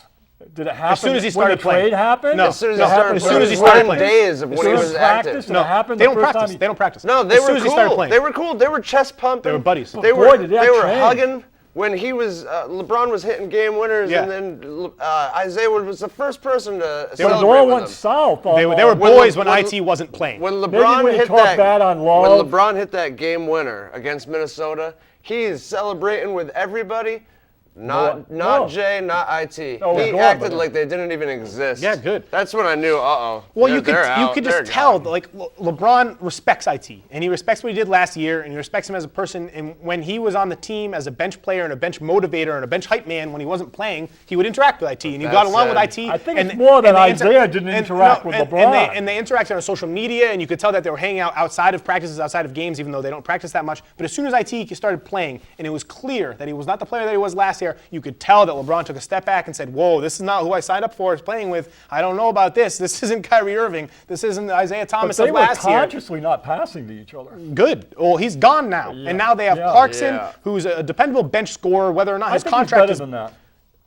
Did it happen As soon as he when started the playing. trade happened? No. As soon as No, he started, as soon as he within started playing. days of when he As soon was as practice, active. and it happened They the don't first practice. time They don't practice. No, they as were soon as he started cool. playing. They were cool. They were chest pumping. They were buddies. They Boy, were did that they were change. hugging when he was LeBron was hitting game winners, Yeah. and then Isaiah was the first person to It celebrate all with went him. south. They were When boys Le- when when- IT wasn't playing. When Maybe LeBron when you hit talk that, bad on when love. LeBron hit that game winner against Minnesota, he's celebrating with everybody. Not No. Jay, not IT. No, He go on, acted but- like they didn't even exist. Yeah, good. That's when I knew. Well, they're you could out. They're just tell gone. like LeBron respects IT and he respects what he did last year and he respects him as a person. And when he was on the team as a bench player and a bench motivator and a bench hype man when he wasn't playing, he would interact with IT and he got along with IT. I think and, it's more that and they Isaiah didn't interact with LeBron. And they interacted on social media and you could tell that they were hanging out outside of practices, outside of games, even though they don't practice that much. But as soon as IT started playing and it was clear that he was not the player that he was last year, you could tell that LeBron took a step back and said, whoa, this is not who I signed up for, is playing with. I don't know about this. This isn't Kyrie Irving. This isn't Isaiah But Thomas they of were last year. consciously not passing to each other. Good. Well, he's gone now. And now they have Yeah. Clarkson, Yeah. who's a dependable bench scorer, whether or not I his think he's contract better is than that.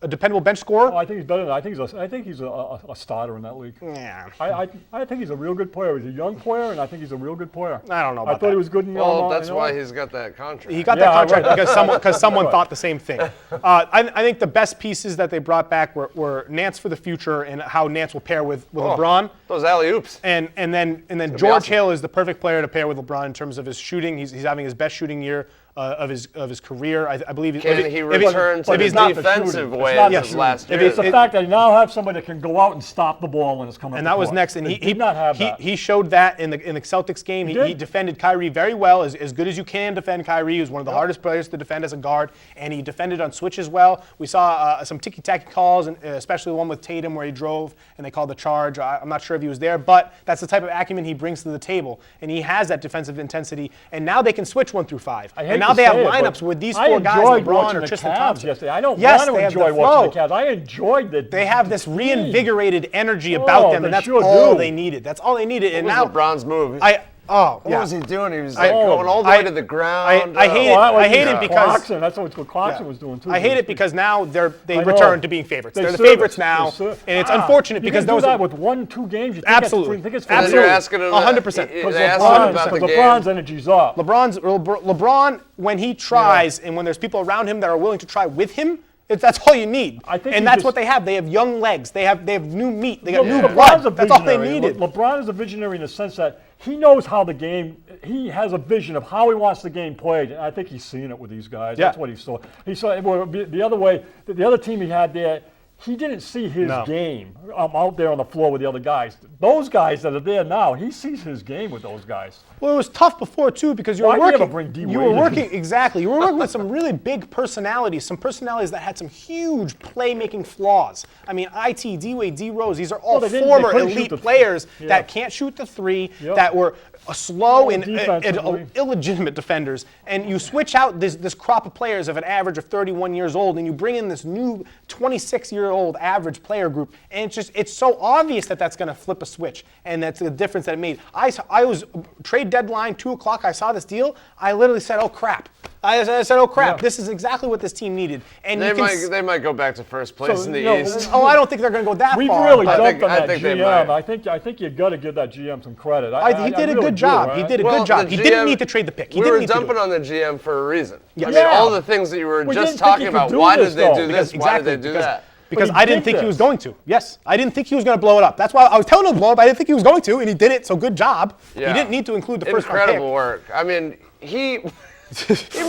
a dependable bench scorer. Oh, I think he's better than that. I think he's a starter in that league. Yeah. I think he's a real good player. He's a young player, and I think he's a real good player. I don't know I about thought that. he was good in Well, that's you know. why he's got that contract. He got Yeah, that contract right. because someone thought the same thing. I think the best pieces that they brought back were Nance for the future and how Nance will pair with LeBron. Those alley oops. And then be George awesome. Hill is the perfect player to pair with LeBron in terms of his shooting. He's having his best shooting year of his career. I believe. Can he return to but the he's not the defensive shooting. ways It's not the of shooting. last year? It's the fact that you now have somebody that can go out and stop the ball when it's coming. And up that the was court. next. And They he did not have that. He showed that in the Celtics game. He did. defended Kyrie very well, as good as you can defend Kyrie. He was one of the hardest players to defend as a guard, and he defended on switches well. We saw some ticky-tacky calls, and especially the one with Tatum where he drove and they called the charge. I'm not sure if he was there, but that's the type of acumen he brings to the table, and he has that defensive intensity. And now they can switch 1 through 5. I hate And now to they have say it, but lineups with these I four guys, enjoyed LeBron watching or the Tristan Cavs Thompson. yesterday. I don't Yes, want to they have enjoy the watching flow. the Cavs. I enjoyed the. They have this team. reinvigorated energy about them, they and that's sure all do. they needed. That's all they needed. And What now was LeBron's move? What yeah. was he doing? He was I- going all the way to the ground. I hate it. Well, that was I hate it because Clarkson. That's what Clarkson was doing too. I hate it because now they I know. return to being favorites. They're the serve favorites it. now, They serve- and it's unfortunate you because can do those that are with 1-2 games. You think absolutely, You think it's And then absolutely, you're asking him 100%. They Because asked him about the game. LeBron's energy's up. LeBron, when he tries and when there's people around him that are willing to try with him, that's all you need. I think and he that's just- what they have. They have young legs. They have new meat. They got new LeBron's blood. a That's all they visionary. needed. LeBron is a visionary in the sense that he knows how the game. He has a vision of how he wants the game played, and I think he's seeing it with these guys. Yeah. That's what he saw. He saw well, the other way. The other team he had there. he didn't see his No. game out there on the floor with the other guys. Those guys that are there now, he sees his game with those guys. Well, it was tough before too because you Why were do you ever working. bring D. You Wade were in? working exactly. You were working with some really big personalities, some personalities that had some huge playmaking flaws. I mean, IT, D. Wade, D. Rose. These are all Well, they former couldn't shoot elite the- players Yeah. that can't shoot the three, Yep. that were slow and defensively. illegitimate defenders. And you switch out this crop of players of an average of 31 years old, and you bring in this new 26-year-old average player group, and it's so obvious that that's going to flip a switch, and that's the difference that it made. I was trade deadline 2 o'clock. I saw this deal. I literally said, "Oh crap!" I said, "Oh crap! Yeah. This is exactly what this team needed." And They you can might they might go back to first place So, in the you know, East. Oh, I don't think they're going to go that We've far. really but- dumped on I that think they GM. might. I think you got to give that GM some credit. He did a really good job. do, He right? did a Well, good job. the He didn't GM need to trade the pick. He we didn't were need to do dumping it. on the GM for a reason. Yes. I mean, Yeah. all the things that you were We just didn't think talking he could about. do Why this, did they though. do this? Why did they do that? Because But he I didn't did think he was this. going to. Yes, I didn't think he was going to blow it up. That's why I was telling him to blow it up. I didn't think he was going to, and he did it. So good job. Yeah. He didn't need to include the first round Incredible pick. work. I mean, he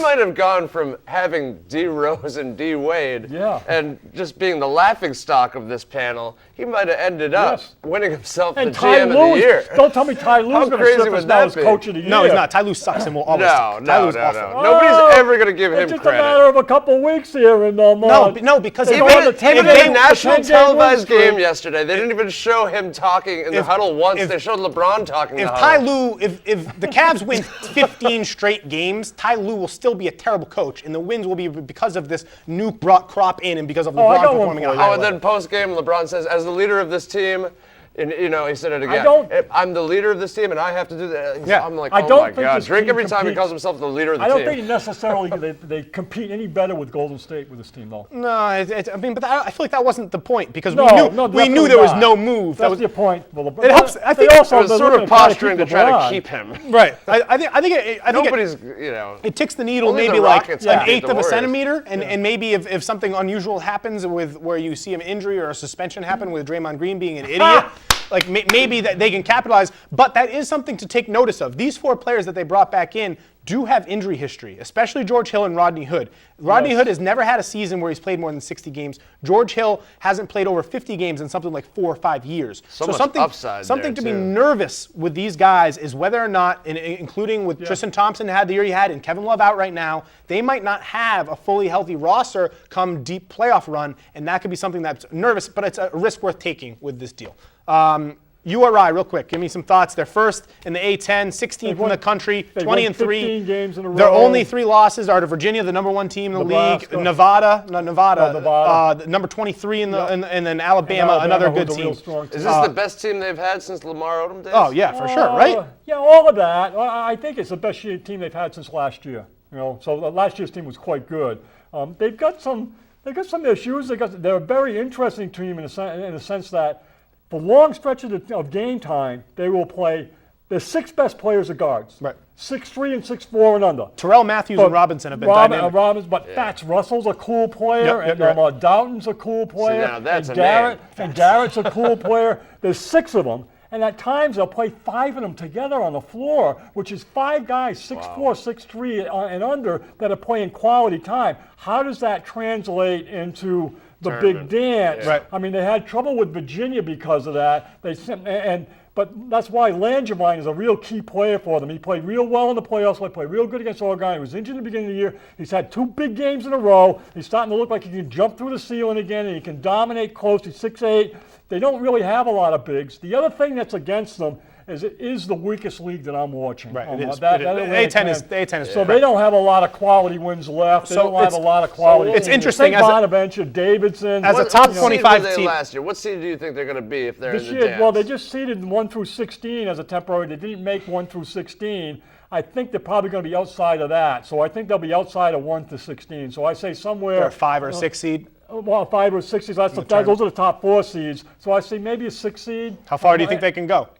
might have gone from having D. Rose and D. Wade Yeah. and just being the laughing stock of this panel. He might have ended up Yes. winning himself And the Ty GM of Lue, the year. don't tell me Ty Lue's How going to crazy surface would now that as be? coach of the year. No, he's not. Ty Lue sucks and will always suck. Ty Lue's awful. Nobody's ever going to give him It's just credit. a matter of a couple weeks here, and No, because they if go they- on the if 10 Even they- in the national 10-game win televised streak. game yesterday, they didn't even show him talking in the If- huddle once. if- They showed LeBron talking in If the Ty huddle. Lue, if the Cavs win 15 straight games, Ty Lue will still be a terrible coach, and the wins will be because of this new crop in and because of I LeBron got one performing at a for high Oh, level. and then post game, LeBron says, as the leader of this team, and he said it again. don't- I'm the leader of this team, and I have to do that. Yeah. I'm like, I oh don't my think God. this Drink team every time he competes- calls himself the leader of the I don't team. think necessarily they compete any better with Golden State with this team, though. No, I mean, but I feel like that wasn't the point because No, we knew definitely there was not. no move. That That's was the point. Well, It helps- I think it also was they're sort looking of to try to posturing to keep try to LeBron. keep him. right. I think it Nobody's, it ticks the needle Only maybe the like Rockets an can beat eighth the of a Warriors. centimeter, and maybe if something unusual happens with where you see an injury or a suspension happen with Draymond Green being an idiot, like maybe that they can capitalize. But that is something to take notice of. These four players that they brought back in do have injury history, especially George Hill and Rodney Hood. Rodney Yes. Hood has never had a season where he's played more than 60 games. George Hill hasn't played over 50 games in something like 4 or 5 years. So much something upside something there, to be too. nervous with these guys is whether or not, including with Tristan Thompson had the year he had and Kevin Love out right now, they might not have a fully healthy roster come deep playoff run, and that could be something that's nervous, but it's a risk worth taking with this deal. URI, real quick, give me some thoughts. They're first in the A10, 16th in the country, They 20 won and 3. 15 games in a Their row. only 3 losses are to Virginia, the number 1 team in the Nebraska. league, Nevada, Nevada. the number 23 in the, Yep. and then Alabama, another good who's a real team. strong Is this the best team they've had since Lamar Odom days? Oh yeah, for sure, right? Yeah, all of that. I think it's the best team they've had since last year. So last year's team was quite good. They've got some issues. They're a very interesting team in the sense that for long stretches of game time, they will play. Their 6 best players are guards. Right. 6'3" and 6'4" and under. Terrell Matthews and Robinson have been dynamic. Robbins, but Fats Russell's a cool player, Yep, and Doughton's a cool player, now that's and a name. Garrett's a cool player. There's 6 of them, and at times they'll play 5 of them together on the floor, which is 5 guys, 6'4", 6'3", and under that are playing quality time. How does that translate into the big dance? Yeah. Right. I mean, they had trouble with Virginia because of that. But that's why Langevin is a real key player for them. He played real well in the playoffs. He played real good against Oregon. He was injured in the beginning of the year. He's had 2 big games in a row. He's starting to look like he can jump through the ceiling again, and he can dominate close. He's 6'8". They don't really have a lot of bigs. The other thing that's against them is it is the weakest league that I'm watching. Right, it is. That It is. Atlantic A10 is- 10. the A10 is So right. they don't have a lot of quality wins left. They So don't have a it's- lot of quality. it's teams. interesting St. as a- Bonaventure, Davidson. as a What top seed 25 were they team. last year? What seed do you think they're going to be if they're This in the year, dance? well, they just seeded 1 through 16 as a temporary. They didn't make 1 through 16. I think they're probably going to be outside of that. So I think they'll be outside of 1 to 16. So I say somewhere. They're a 5 or 6 seed. Well, 5 or 6 seeds. Those are the top 4 seeds. So I say maybe a 6 seed. How far do you think they can go?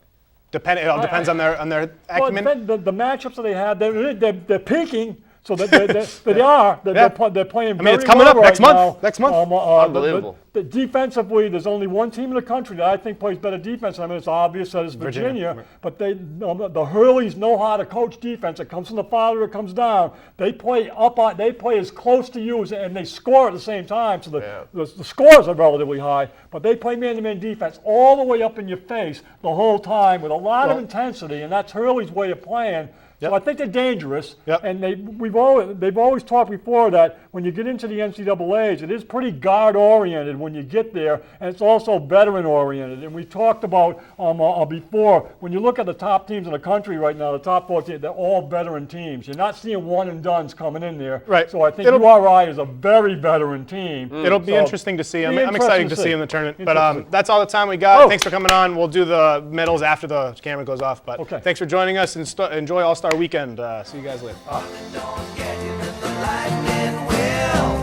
It all depends on their Well, acumen. the matchups that they have, they're peaking. So they are. They're playing. I mean, it's very coming well up right next month. now. Next month. Unbelievable. Defensively, there's only one team in the country that I think plays better defense. I mean, it's obvious that it's Virginia. But the Hurleys know how to coach defense. It comes from the father. It comes down. They play They play as close to you, and they score at the same time. So the scores are relatively high. But they play man-to-man defense all the way up in your face the whole time with a lot of intensity, and that's Hurley's way of playing. So I think they're dangerous, and they've always talked before that when you get into the NCAAs, it is pretty guard-oriented when you get there, and it's also veteran-oriented. And we talked about before, when you look at the top teams in the country right now, the top 14, they're all veteran teams. You're not seeing one-and-dones coming in there. Right. So I think URI is a very veteran team. It'll be interesting to see. I'm excited to see in the tournament. But that's all the time we got. Thanks for coming on. We'll do the medals after the camera goes off. But thanks for joining us, and enjoy All-Star Weekend. See you guys later. Don't get you in the lightning wheel.